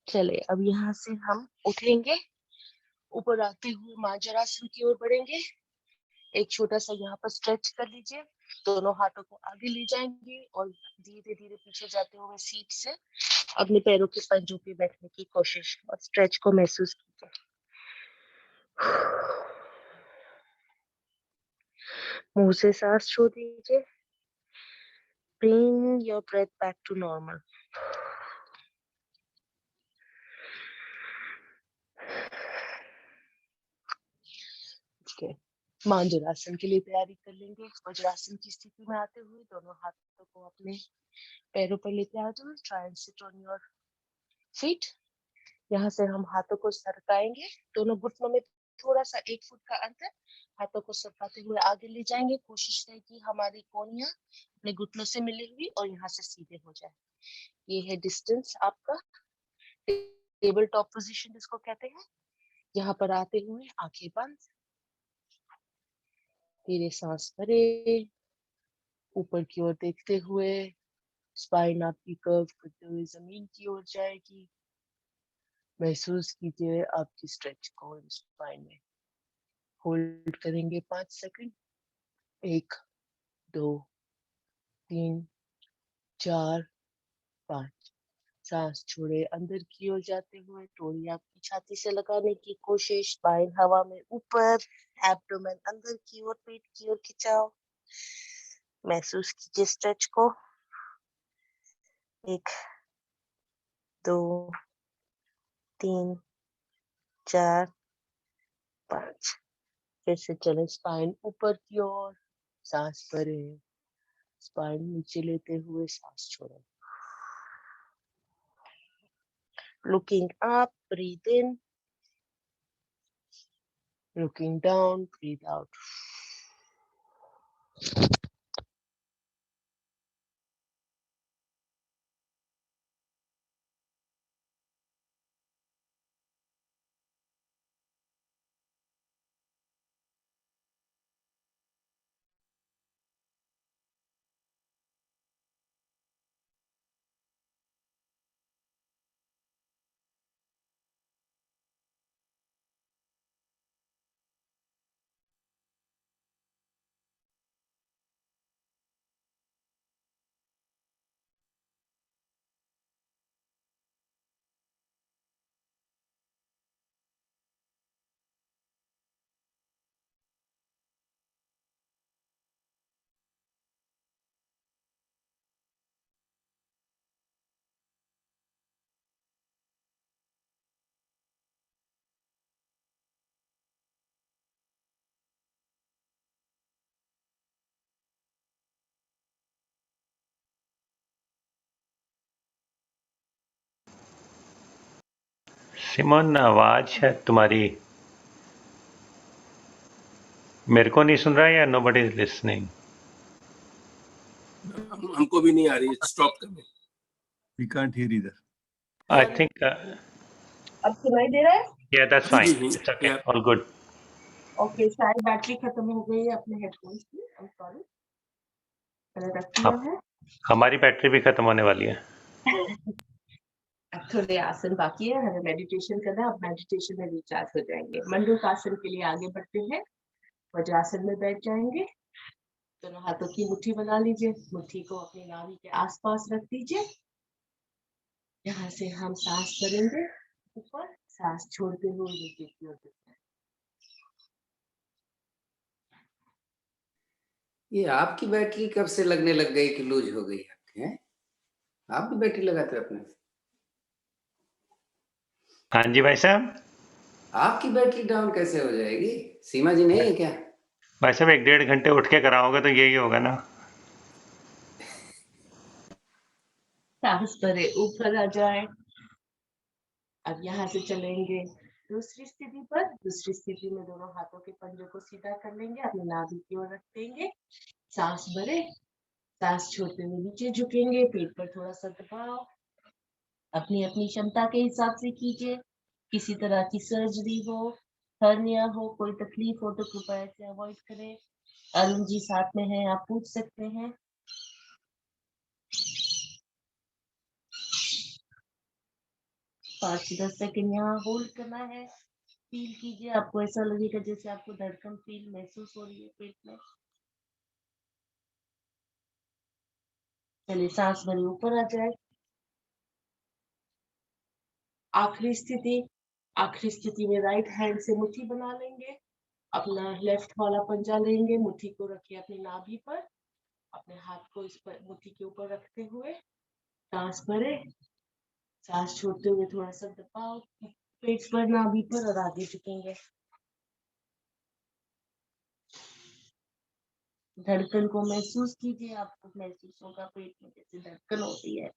चले अब यहाँ से हम उठेंगे, ऊपर आते हुए मांजरासन की ओर बढ़ेंगे। एक छोटा सा यहाँ पर स्ट्रेच कर लीजिए। दोनों हाथों को आगे ले जाएंगे और धीरे धीरे पीछे जाते हुए सीट से अपने पैरों के पंजों पे बैठने की कोशिश, और स्ट्रेच को महसूस कीजिए। मुंह से सांस छोड़ दीजिए। Bring your breath back to normal. Okay. मांजरासन के लिए तैयारी कर लेंगे। वज्रासन की स्थिति में आते हुए दोनों हाथों को अपने पैरों पर लेते आ जाओ। Try and sit on your feet. यहाँ से हम हाथों को सरकाएंगे, दोनों घुटनों में थोड़ा सा 1 फुट का अंतर। हाथों को सरकाते हुए आगे ले जाएंगे। कोशिश है कि हमारी कोहनियां अपने घुटनों से मिली हुई और यहाँ से सीधे हो जाए। ये है डिस्टेंस आपका। टेबल टॉप पोजीशन जिसको कहते हैं। यहाँ पर आते हुए आंखें बंद, धीरे सांस भरे, ऊपर की ओर देखते हुए स्पाइन आपकी कर्व करते हुए जमीन की ओर जाएगी। महसूस कीजिए आपकी स्ट्रेच को स्पाइन में। होल्ड करेंगे 5 सेकंड। 1, 2, 3, 4, 5 सांस छोड़े अंदर की ओर जाते हुए टोड़ी आपकी छाती से लगाने की कोशिश, स्पाइन हवा में ऊपर, एब्डोमेन अंदर की ओर, पेट की ओर खिंचाव। महसूस कीजिए स्ट्रेच को। 1 2 3 4 5। फिर से चले स्पाइन ऊपर की ओर, सांस भरें, स्पाइन नीचे लेते हुए सांस छोड़ें। Looking up, breathe in. Looking down, breathe out. Simone, आवाज है तुम्हारी मेरे को नहीं सुन रहा है या नोबडी इज लिसनिंग? हमको भी नहीं आ रही है, स्टॉप कर दे। We can't hear either. I think अब सुनाई दे रहा है? या that's fine, it's okay, all good. Okay, शायद बैटरी खत्म हो गई है अपने हेडफोन्स की। I am sorry. मैंने रख दिया है। हमारी बैटरी भी खत्म होने वाली है। अब थोड़े आसन बाकी है, हमें मेडिटेशन करना है। अब मेडिटेशन में रिचार्ज हो जाएंगे। मंडूकासन के लिए आगे बढ़ते हैं। वज्रासन में बैठ जाएंगे। दोनों हाथों की मुट्ठी बना लीजिए। मुट्ठी को अपनी नाभि के आसपास रख दीजिए। यहाँ से हम सांस भरेंगे ऊपर, सांस छोड़ते हुए नीचे की ओर। ये आपकी बैटरी कब से लगने लग गई कि लूज हो गई आपकी? हैं? आप भी बैटरी लगाते हो अपने? हाँ जी भाई साहब। आपकी बैटरी डाउन कैसे हो जाएगी? सीमा जी नहीं है क्या? भाई साहब 1-1.5 घंटे उठ के कराओगे तो यही होगा ना। सांस भरे ऊपर आ जाए। अब यहाँ से चलेंगे दूसरी स्थिति पर। दूसरी स्थिति में दोनों हाथों के पंजों को सीधा कर लेंगे, अपनी नाभि की ओर रख देंगे। सांस भरे, सांस छोड़ते हुए नीचे झुकेंगे, पेट पर थोड़ा सा दबाव। अपनी अपनी क्षमता के हिसाब से कीजिए। किसी तरह की सर्जरी हो, हर्निया हो, कोई तकलीफ हो तो कृपया इसे अवॉइड करें। अरुण जी साथ में हैं, आप पूछ सकते हैं। 5-10 सेकंड यहाँ होल्ड करना है। फील कीजिए, आपको ऐसा लगेगा जैसे आपको धड़कन फील महसूस हो रही है पेट में। चलिए सांस भरे ऊपर आ जाए। आखिरी स्थिति में राइट हैंड से मुट्ठी बना लेंगे। अपना लेफ्ट वाला पंजा लेंगे, मुट्ठी को रखिए अपनी नाभि पर। अपने हाथ को इस पर मुट्ठी के ऊपर रखते हुए सांस भरे, सांस छोड़ते हुए थोड़ा सा दबाव पेट पर, नाभि पर, और आगे झुकेंगे। धड़कन को महसूस कीजिए, आपको महसूस होगा पेट में जैसे धड़कन होती है।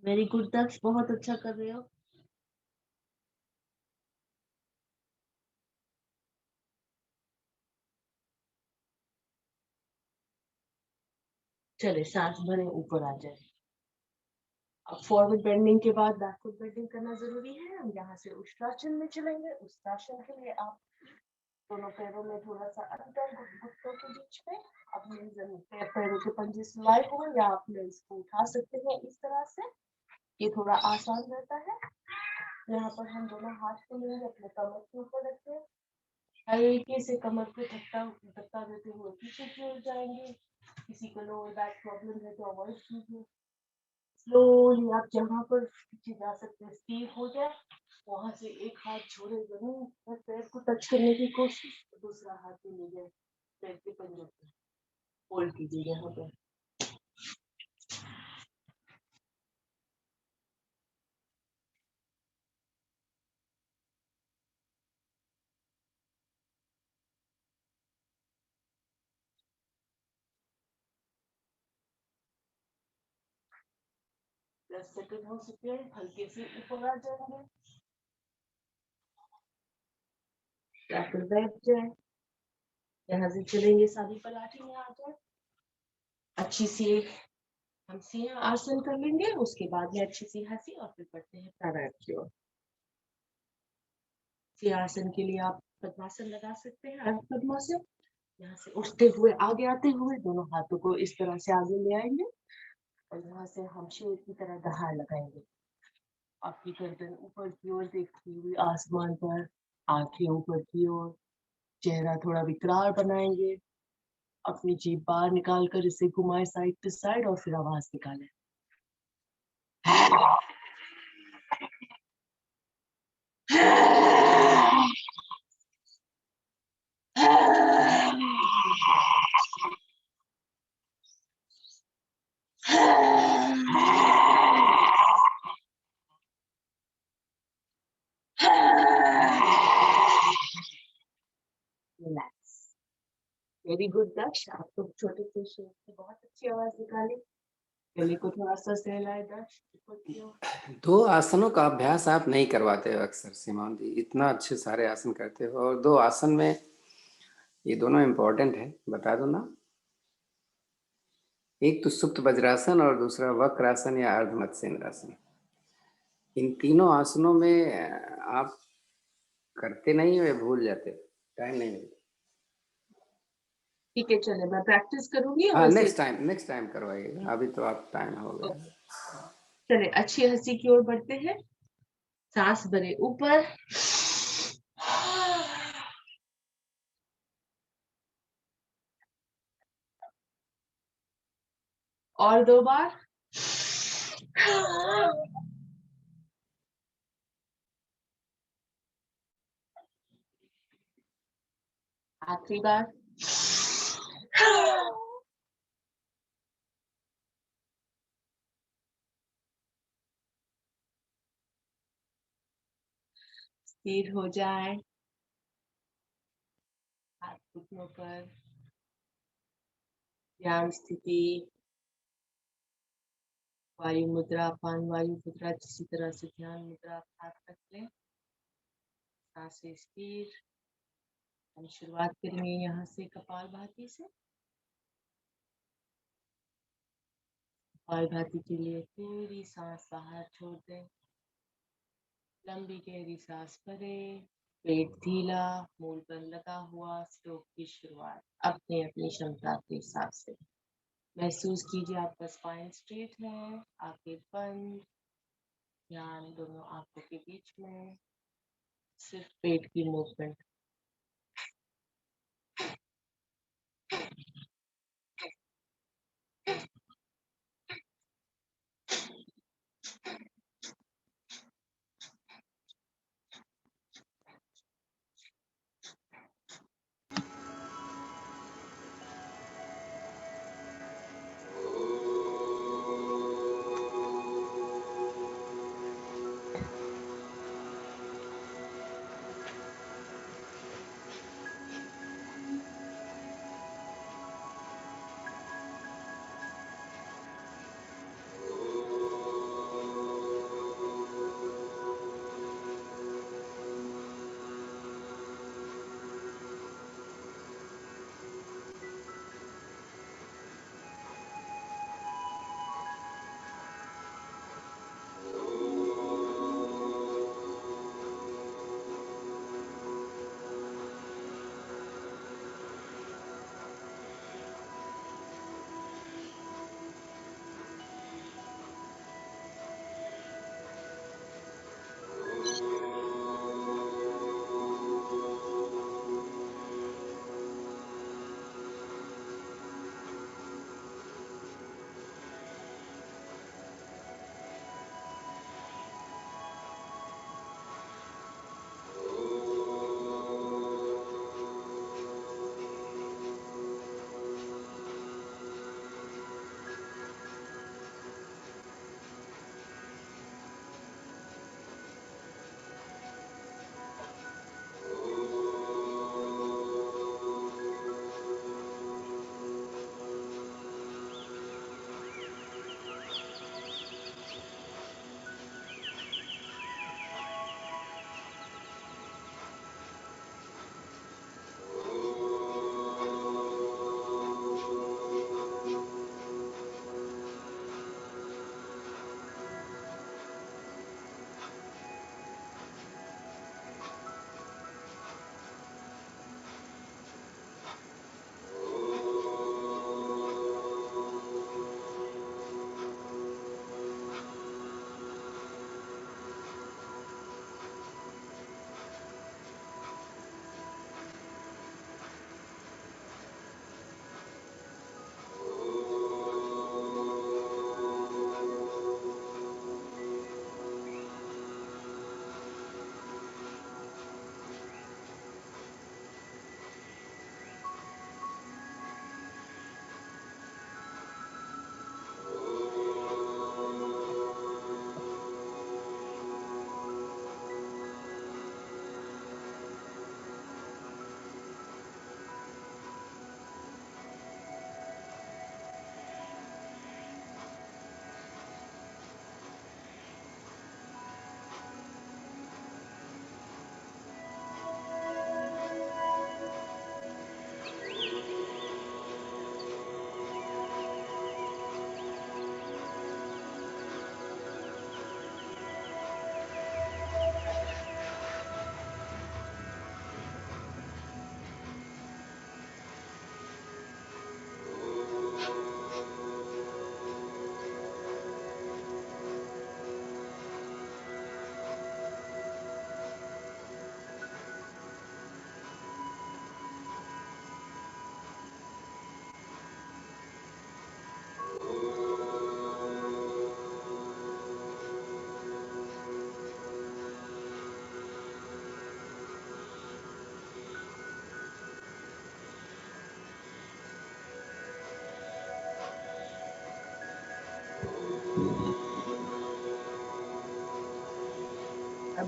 वेरी गुड दक्ष, बहुत अच्छा कर रहे हो। चले सांस भरे ऊपर आ जाए। अब फॉरवर्ड बेंडिंग के बाद बैकवर्ड बेंडिंग करना जरूरी है। हम यहाँ से उष्ट्रासन में चलेंगे। उष्ट्रासन के लिए आप दोनों पैरों में थोड़ा सा अंतर घुटनों के बीच में अपने जमीन पे पैरों के पंजे सुलाए हुए, या आप इसको उठा सकते हैं इस तरह से। ये थोड़ा आसान रहता है। यहाँ पर हम दोनों हाथ को लेंगे, अपने कमर के ऊपर रखते हैं। हल्के से कमर को धक्का देते हुए पीछे की ओर जाएंगे। किसी को लोअर बैक प्रॉब्लम है तो अवॉइड कीजिए। स्लोली आप जहाँ पर पीछे जा सकते हैं स्थिर हो जाए, वहां से एक हाथ छोड़े जमीन पर, पैर को टच करने की कोशिश, दूसरा हाथ भी ले जाए पैर के पंजों पे, होल्ड कीजिए यहाँ पर। सेकंड हो चुके हैं, हल्के से ऊपर आ जाएंगे या फिर बैठ जाए। यहाँ से चलेंगे सारी पलाठी में आ जाए। अच्छी सी हम सिंह आसन कर लेंगे, उसके बाद में अच्छी सी हंसी और फिर बढ़ते हैं प्राणायाम की ओर। सिंह आसन के लिए आप पद्मासन लगा सकते हैं, अर्ध पद्मासन। यहाँ से उठते हुए आगे आते हुए दोनों हाथों को इस तरह से आगे ले आएंगे और यहाँ से हम शेर की तरह दहाड़ लगाएंगे। आपकी गर्दन ऊपर की ओर देखती हुई आसमान पर, आंखें ऊपर की ओर, चेहरा थोड़ा विकराल बनाएंगे। अपनी जीभ बाहर निकाल कर इसे घुमाए साइड टू साइड और फिर आवाज निकालें। रिलैक्स। वेरी गुड दक्ष, आप तो छोटे से शेर की बहुत अच्छी आवाज निकाली। गले को थोड़ा सा सहलाए दक्ष, ऊपर की ओर। 2 आसनों का अभ्यास आप नहीं करवाते हो अक्सर सीमान जी, इतना अच्छे सारे आसन करते हो, और 2 आसन में ये दोनों इम्पोर्टेंट है, बता दो ना। एक तो सुप्त वज्रासन और दूसरा वक्रासन या अर्ध मत्स्येंद्रासन। इन तीनों आसनों में आप करते नहीं हो या भूल जाते हो, टाइम नहीं मिलता। ठीक है, चले मैं प्रैक्टिस करूंगी। हाँ, और नेक्स्ट टाइम करवाइएगा, अभी तो आप टाइम हो गया। चले अच्छी हंसी की ओर बढ़ते हैं। सांस भरे ऊपर, और 2 बार, आखिरी बार। स्थिर हो जाए, हाथ घुटनों पर, ध्यान स्थिति, वायु मुद्रा, अपान वायु मुद्रा, किसी तरह से ध्यान मुद्रा आप हाथ रख लें। सांसें स्थिर। हम शुरुआत करेंगे यहाँ से कपालभाति से। कपालभाति के लिए पूरी सांस बाहर छोड़ दें, लंबी गहरी सांस भरें, पेट ढीला, मूल पर लगा हुआ। स्ट्रोक की शुरुआत अपनी अपनी क्षमता के हिसाब से। महसूस कीजिए आपका स्पाइन स्ट्रेट है, आंखें बंद, ध्यान दोनों आंखों के बीच में, सिर्फ पेट की मूवमेंट।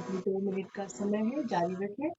अभी 2 मिनट का समय है, जारी रखें।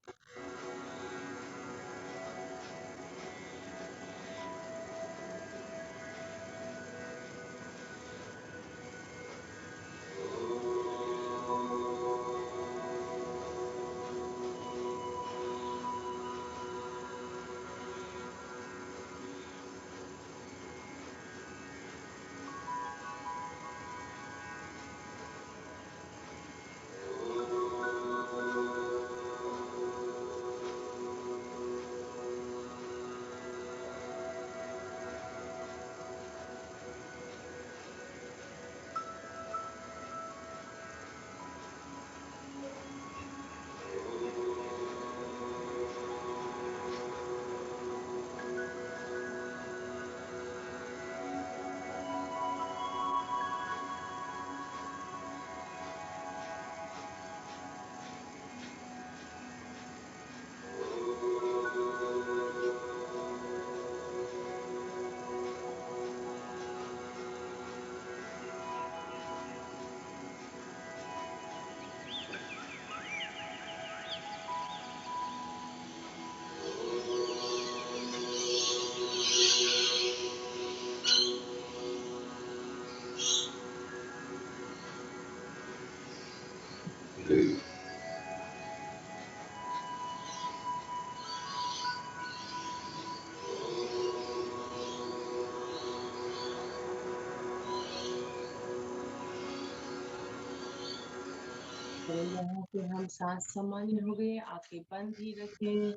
और यहाँ पे हम सांस सामान्य हो गए, आंखें बंद ही रखें।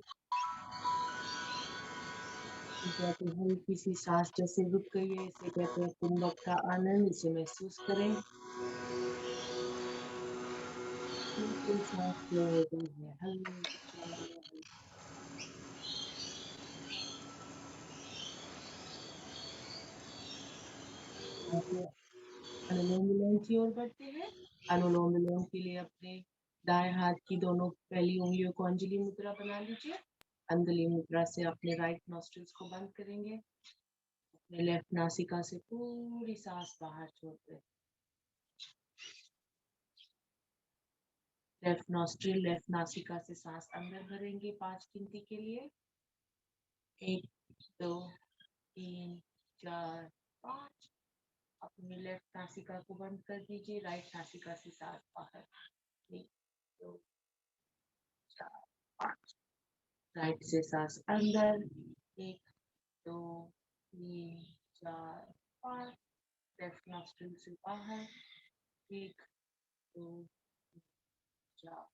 कहते हैं हल्की सी सांस जैसे रुक गई है, इसे कहते हैं कुंभक का आनंद, इसे महसूस करें। बिल्कुल सांस स्लो हो गई है, हल्की सी अनुलोम विलोम की ओर बढ़ते हैं। अनुलोम विलोम के लिए अपने दाएं हाथ की दोनों पहली उंगलियों को अंजलि मुद्रा बना लीजिए। अंजलि मुद्रा से अपने राइट नॉस्ट्रिल्स को बंद करेंगे। अपने लेफ्ट नासिका से पूरी सांस बाहर छोड़ दें। लेफ्ट नॉस्ट्रिल, लेफ्ट नासिका से सांस अंदर भरेंगे 5 गिनती के लिए। 1 2 3 4 5। अपनी लेफ्ट नासिका को बंद कर दीजिए, राइट नासिका से सांस बाहर। 1 2 4 5। राइट से सांस अंदर। 1 2 3 4 5। लेफ्ट नॉस्ट्रिल से बाहर। 1 2 4।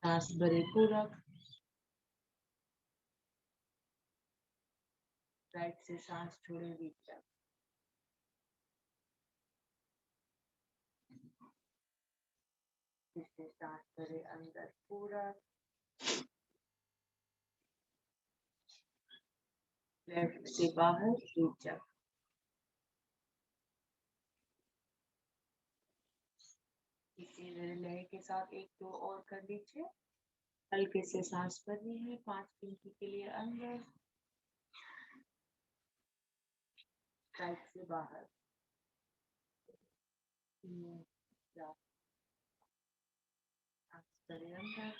सांस भरे पूरक। राइट से सांस छोड़े भीतर। इससे सांस भरे अंदर पूरक। लेफ्ट से बाहर भीतर। इसी लय के साथ 1 2 और कर लीजिए। हल्के से सांस भरनी है 5 गिनती के लिए अंदर। राइट से बाहर। 3 4। सांस भरे अंदर।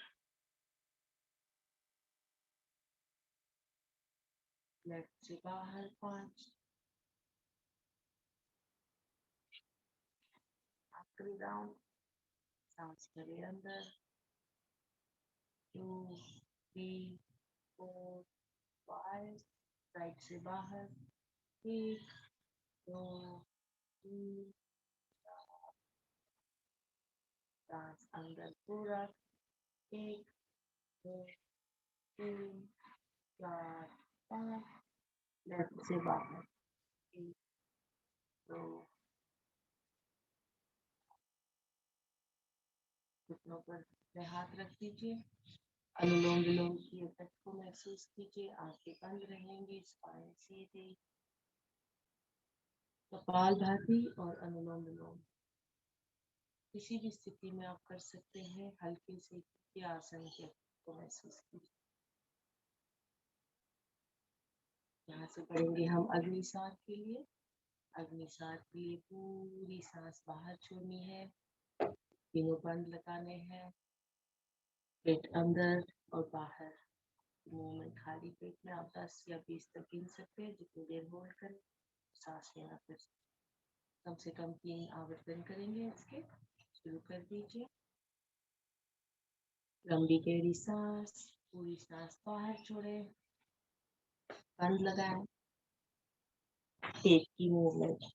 लेफ्ट से बाहर 5। आखिरी राउंड। सांस भरे अंदर। 2 3 4 5। राइट से बाहर। 1 2 3 4। सांस अंदर पूरा। 1 2 3 4 5। लेफ्ट से बाहर। 1 2। घुटनों पर हाथ रख दीजिए। अनुलोम विलोम की इफेक्ट को महसूस कीजिए। आंखें बंद रहेंगी, स्पाइन सीधी। कपालभाति और अनुलोम विलोम किसी भी स्थिति में आप कर सकते हैं। हल्के से आसन के को महसूस कीजिए। यहाँ से पढ़ेंगे हम अग्निसार के लिए। अग्निसार के लिए पूरी सांस बाहर छोड़नी है। तीनों बंद लगाने हैं, पेट अंदर और बाहर। मूवमेंट खाली पेट में आप 10 या 20 तक गिन सकते हैं, जितनी देर होल्ड करें। सांस लेना फिर कम से कम 3 आवर्तन करेंगे इसके। शुरू कर दीजिए। लंबी गहरी सांस, पूरी सांस बाहर छोड़े, बंद लगाएं। पेट की मूवमेंट।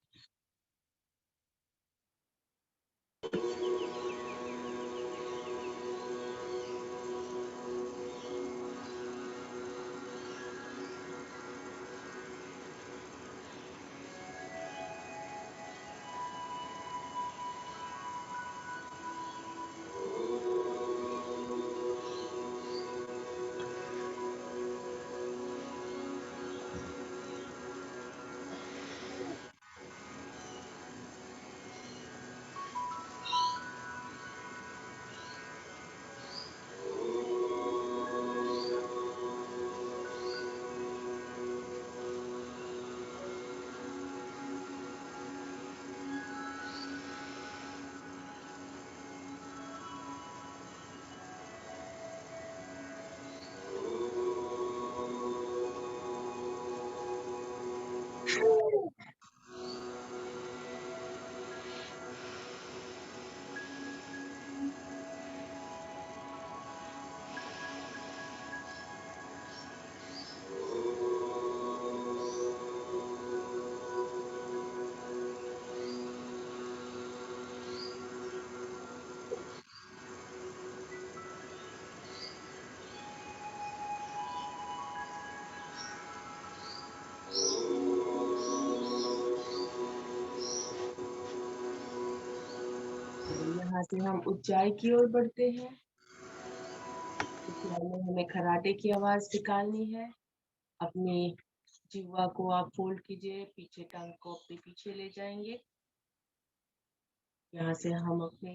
यहाँ से हम ऊंचाई की ओर बढ़ते हैं। ऊंचाई में हमें खराटे की आवाज निकालनी है। अपनी जिह्वा को आप फोल्ड कीजिए, पीछे टांग को अपने पीछे ले जाएंगे। यहाँ से हम अपने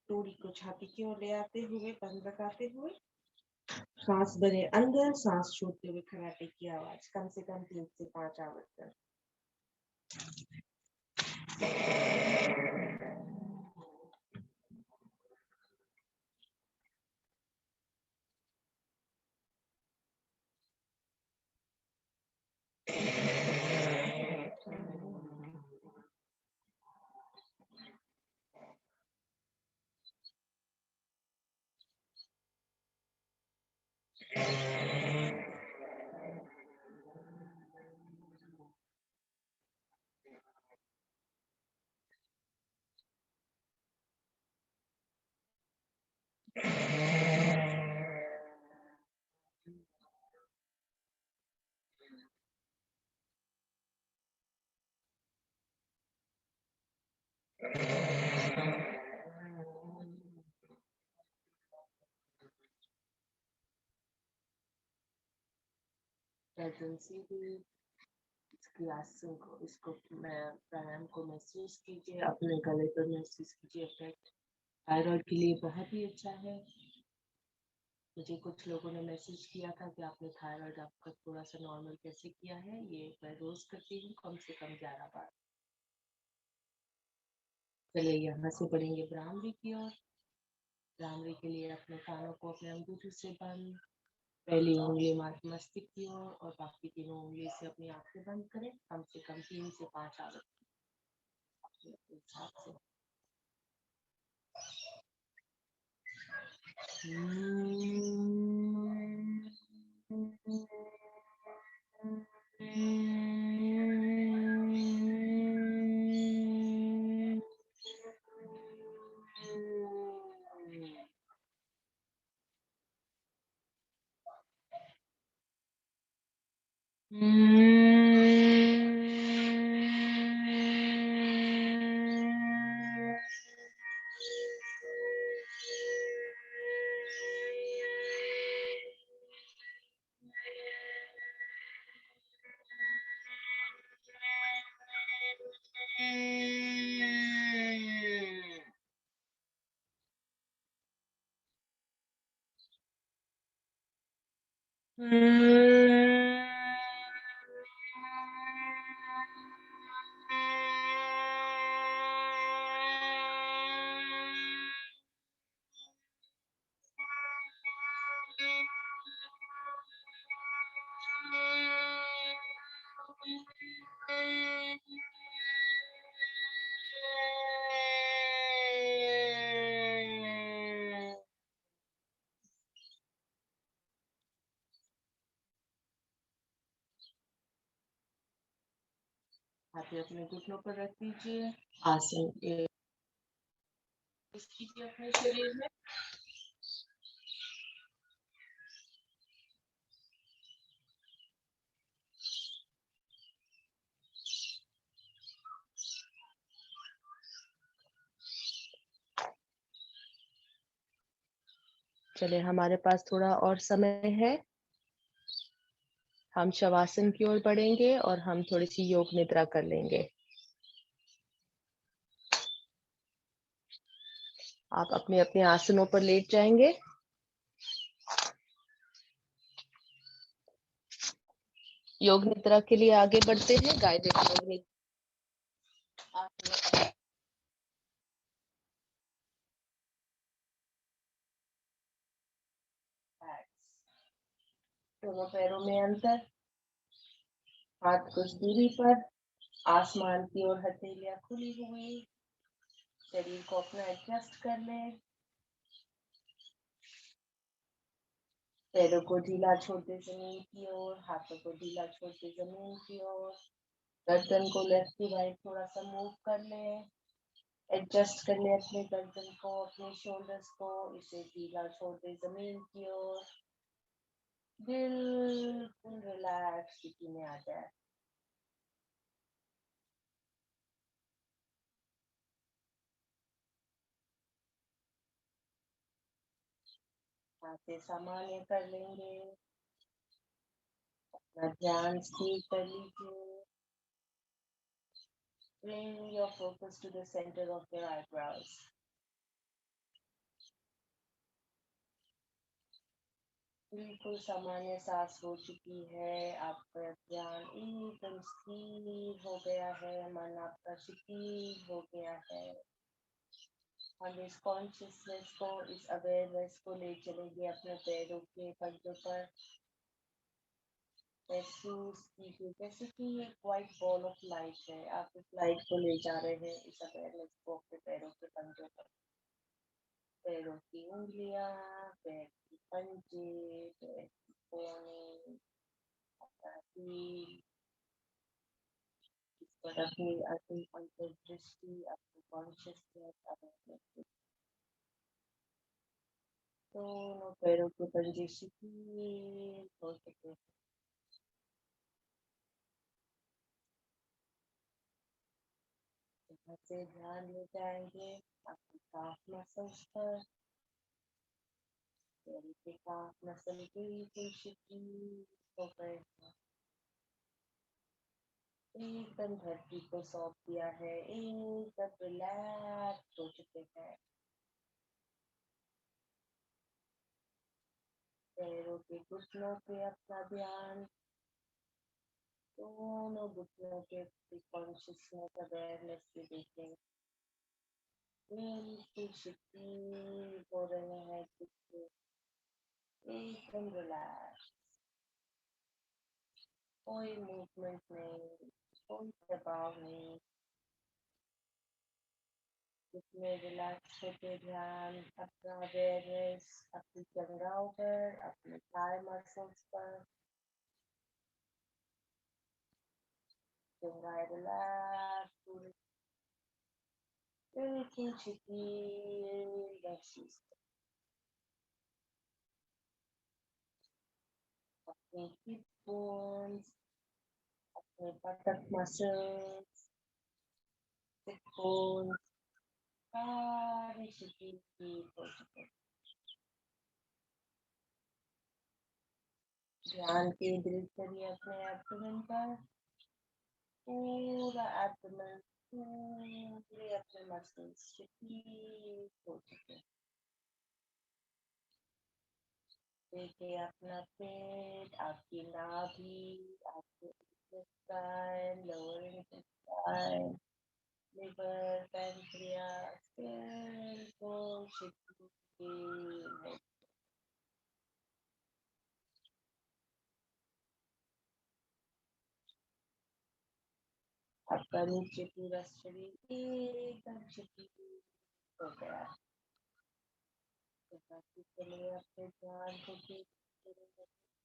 टोरी को छाती की ओर ले आते हुए, बंद लगाते हुए, सांस भरे अंदर, सांस छोड़ते हुए खराटे की आवाज। कम से कम 3 से 5 आवर्तन। इसकी आसन को, इसको प्राणायाम को महसूस कीजिए, अपने गले पर महसूस कीजिए। इफेक्ट थायराइड के लिए बहुत ही अच्छा है। मुझे कुछ लोगों ने मैसेज किया था कि आपने थायराइड आपका थोड़ा सा नॉर्मल कैसे किया है। ये मैं रोज करती हूँ, कम से कम 11 बार। चलिए यहाँ से बढ़ेंगे भ्रामरी की ओर। भ्रामरी के लिए अपने कानों को अपने अंगूठे से बंद, पहली उंगली मस्तिष्क की ओर और बाकी तीनों उंगली से अपनी आंखें बंद करें। कम से कम 3 से 5 आवर्तन हिसाब से। हाथ अपने घुटनों पर रख दीजिए, आसन कीजिए अपने शरीर में। चलिए, हमारे पास थोड़ा और समय है। हम शवासन की ओर बढ़ेंगे और हम थोड़ी सी योग निद्रा कर लेंगे। आप अपने अपने आसनों पर लेट जाएंगे। योग निद्रा के लिए आगे बढ़ते हैं। गाइडेड योग निद्रा। दोनों पैरों में अंतर, हाथ कुछ दूरी पर, आसमान की ओर हथेलियां खुली हुई। शरीर को अपना एडजस्ट कर लें। पैरों को ढीला छोड़ते जमीन की ओर, हाथों को ढीला छोड़ते जमीन की ओर। गर्दन को लेफ्ट टू राइट थोड़ा सा मूव कर लें। एडजस्ट कर लें अपने गर्दन को, अपने शोल्डर्स को। इसे ढीला छोड़ते जमीन की ओर। बिल्कुल रिलैक्स स्थिति में आ जाए। सांसें सामान्य कर लेंगे। अपना ध्यान स्थिर कर लीजिए। Bring your focus to the center of your eyebrows. बिल्कुल सामान्य सांस हो चुकी है। आपका ध्यान एकदम स्थिर हो गया है। मन आपका शिथिल हो गया है। हम इस कॉन्शियसनेस को, इस अवेयरनेस को ले चलेंगे अपने पैरों के पंजों पर। महसूस कीजिए जैसे कि एक व्हाइट बॉल ऑफ लाइट है। आप इस लाइट को ले जा रहे हैं, इस अवेयरनेस को अपने पैरों के पंजों पर। पैरों की उंगलियां, पैर की पंजे, पैर की कोहनी, इस पर अपनी अंतर्दृष्टि, अपनी कॉन्शियसनेस, अवेयरनेस। दोनों पैरों के पंजे शिथिल हो चुके हैं। यहाँ से ध्यान ले जाएंगे अपनी काफ मसल्स पर। पैरों के काफ मसल बिल्कुल शिथिल हो गए हैं। एकदम धरती को सौंप दिया है, एकदम रिलैक्स हो चुके हैं। पैरों के घुटनों पे अपना ध्यान, दोनों घुटनों के कॉन्शियसनेस अवेयरनेस से देखें। बिल्कुल शिथिल हो रहे हैं घुटने, एकदम रिलैक्स। कोई मूवमेंट नहीं, कोई दबाव नहीं। घुटने रिलैक्स होते ध्यान अपना अवेयरनेस अपनी जंघाओं पर, अपने थाई मसल्स पर। जंघाएं रिलैक्स, पूरी बिल्कुल शिथिल महसूस करें। अपने हिप बोन्स, अपने बटक मसल्स, हिप बोन्स सारे शिथिल हो चुके हैं। ध्यान केंद्रित करिए अपने एब्डोमेन पर। पूरा एब्डोमेन, पूरे अपने मसल्स शिथिल हो चुके हैं। देखिए अपना पेट, आपकी नाभि, आपके intestine, lower intestine, liver, pancreas बिल्कुल शिथिल है। आपका नीचे पूरा शरीर एकदम शिथिल हो गया है। चलिए अपने ध्यान को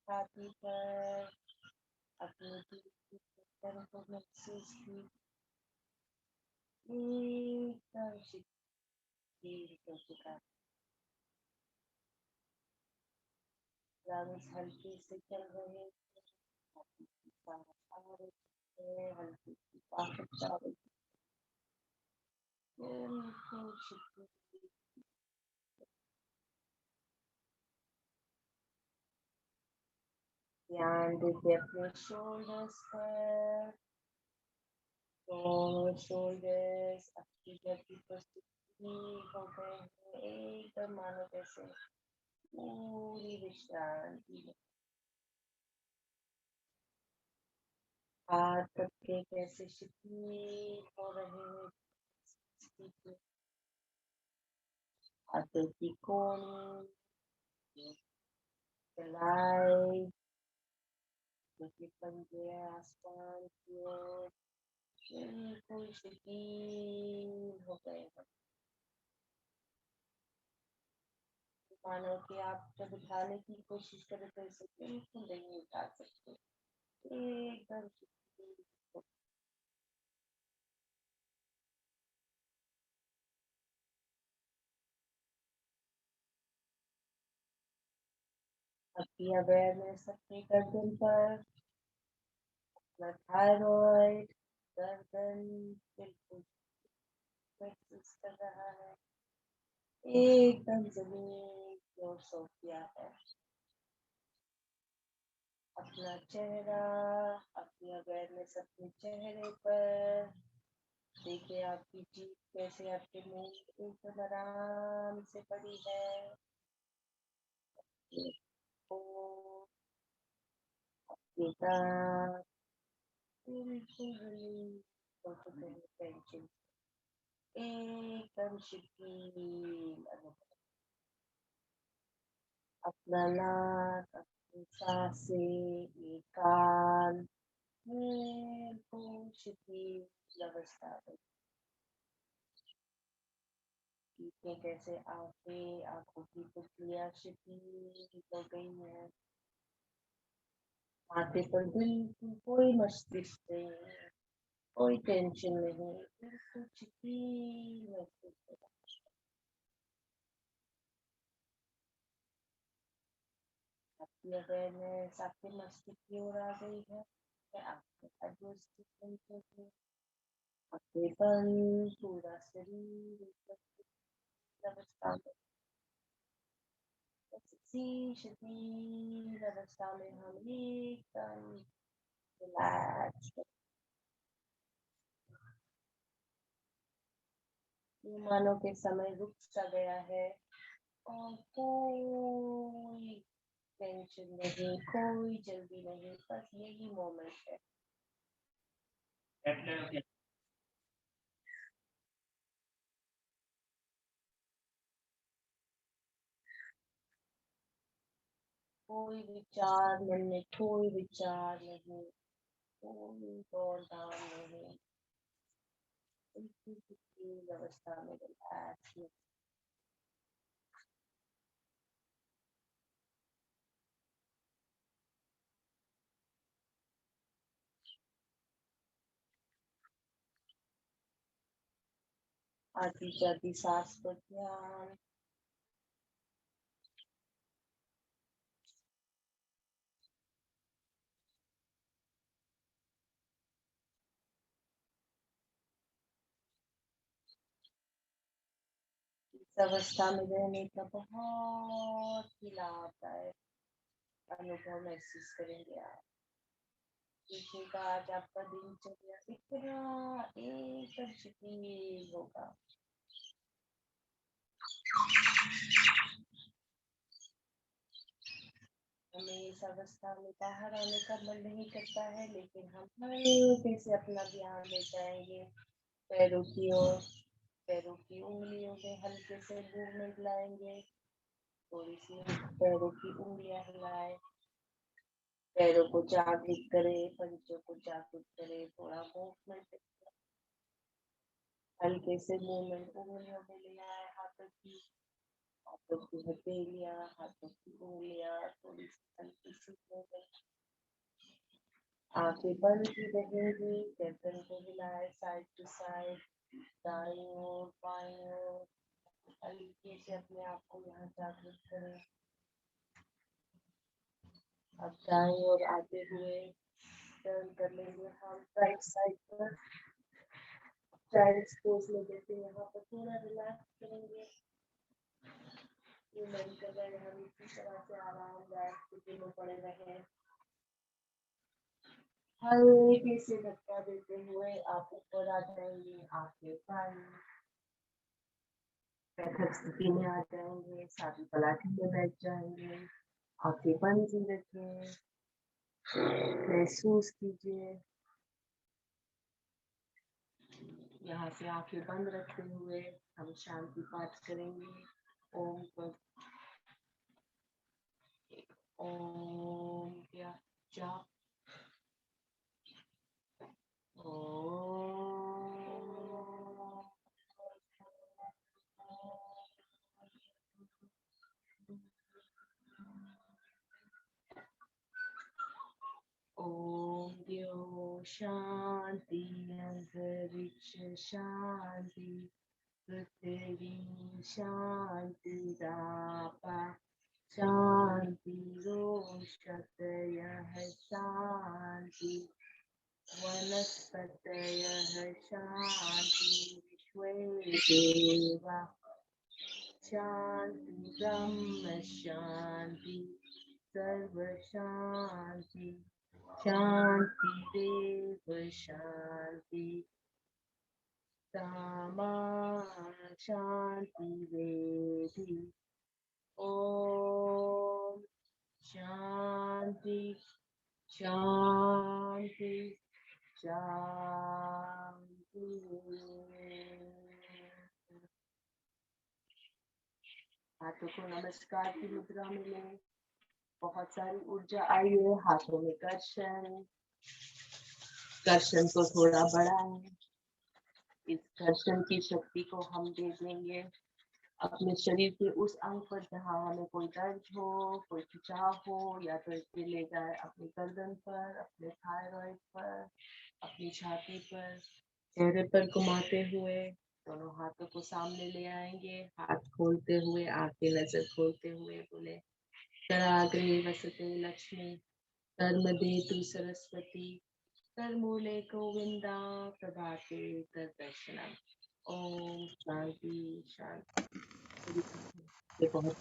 छाती पर, अपनी दिल की धड़कन को महसूस कीजिए। एकदम शिथिल हो चुका है। लंग्स हल्के से चल रहे हैं, हल्की सी सांस आ रही है, हल्की सी सांस जा रही है, बिल्कुल शिथिल। ध्यान दीजिए अपने शोल्डर्स पर, और शोल्डर्स आपकी गति पर हो गए हैं, एकदम मानो जैसे पूरी विश्रांति में। हाथ सबके कैसे शिथिल हो रहे हैं, हाथों की कोनी, कलाई, क्योंकि पंजे आसमान की ओर बिल्कुल शिथिल हो गए हैं। मानो कि आप जब उठाने की कोशिश करें तो इसे बिल्कुल नहीं उठा सकते, एकदम शिथिल हो। अपनी अवेयरनेस अपनी गर्दन पर, अपना थायराइड, गर्दन बिल्कुल महसूस कर रहा है, एकदम जमीन की ओर सो गया है। अपना चेहरा, अपनी अवेयरनेस अपने चेहरे पर, देखिए आपकी जीभ कैसे आपके मुंह के ऊपर आराम से पड़ी है। और आपके दांत बिल्कुल रिलीज हो चुके हैं टेंशन, एकदम शिथिल अनुभव। अपना नाक, अपनी सांसें, ये कान बिल्कुल शिथिल अवस्था में। देखिए कैसे आंखें, आंखों की पुतलियां शिथिल हो गई है। माथे पर बिल्कुल कोई मस्तिष्क नहीं है, कोई टेंशन नहीं, बिल्कुल शिथिल महसूस हो रहा है। आपकी अवेयरनेस आपके मस्तिष्क की ओर आ गई है, आपके एडजस्ट हो गए, आपके बल पूरा शरीर एकदम शिथिल अवस्था में। इसी शिथिल अवस्था में हम एकदम रिलैक्स, मानो के समय रुक सा गया है, और कोई टेंशन नहीं, कोई जल्दी नहीं, बस यही मोमेंट है। कोई विचार मन में, कोई विचार नहीं, कोई दौड़ धाम नहीं, बिल्कुल शिथिल अवस्था में रिलैक्स। आती जाती सांस पर ध्यान, इस अवस्था में रहने का बहुत ही लाभदायक अनुभव महसूस करेंगे आप। देखिएगा आज आपका दिनचर्या इतना एकदम शिथिल होगा। हमें इस अवस्था में बाहर आने का मन नहीं करता है, लेकिन हम हल्के से अपना ध्यान ले जाएंगे पैरों की ओर, पैरों की उंगलियों में हल्के से मूवमेंट लाएंगे, थोड़ी सी पैरों की उंगलियां हिलाएं, पैरों को जागृत करें, पंजों को जागृत करें, थोड़ा मूवमेंट, हल्के से मूवमेंट उंगलियों में ले आए, हाथों की हथेलियां, हाथों की उंगलियां, थोड़ी सी हल्की सी मूवमेंट। आंखें बंद की रहेंगी, गर्दन को हिलाए साइड टू साइड, दाईं ओर बाईं ओर हल्के से अपने आप को यहाँ जागृत करें। अब दाईं ओर आते हुए टर्न कर लेंगे हम राइट साइड पर। चाइल्ड्स पोज में जैसे यहाँ पर थोड़ा रिलैक्स करेंगे। ये मन कर रहे हैं हम इसी तरह से आरामदायक स्थिति में पड़े रहे। हल्के से धक्का देते हुए आप ऊपर आ जाएंगे, आंखें बंद, बैठक स्थिति में आ जाएंगे, सादी पलाठी में बैठ जाएंगे, आंखें बंद ही रखें, महसूस कीजिए। यहाँ से आंखें बंद रखते हुए हम शांति पाठ करेंगे। ओम क्या जाप। ओम द्यो शांति अंतरिक्ष शांति पृथ्वी शांति दापा शांति रोषतयः शांति वनस्पतयः शांति विश्वे देवा शांति ब्रह्म शांति सर्व शांति शांति देव शांति सामा शांति वेदी। ओम शांति शांति शांति। हाथों को नमस्कार की मुद्रा में लें। बहुत सारी ऊर्जा आई है हाथों में। कर्षण को थोड़ा बढ़ाएं। इस कर्षण की शक्ति को हम दे देंगे अपने शरीर के उस अंग पर जहाँ हमें कोई दर्द हो, कोई खिंचाव हो, या तो इसके ले जाए अपनी गर्दन पर, अपने थायराइड पर, अपनी छाती पर, चेहरे पर घुमाते हुए दोनों हाथों को सामने ले आएंगे। हाथ खोलते हुए, आंखें नजर खोलते हुए बोले कराग्रे वसते लक्ष्मी कर्मदेतु सरस्वती करमूले गोविंदा प्रभाते तद्दर्शनम। ओम शांति शांति। ये बहुत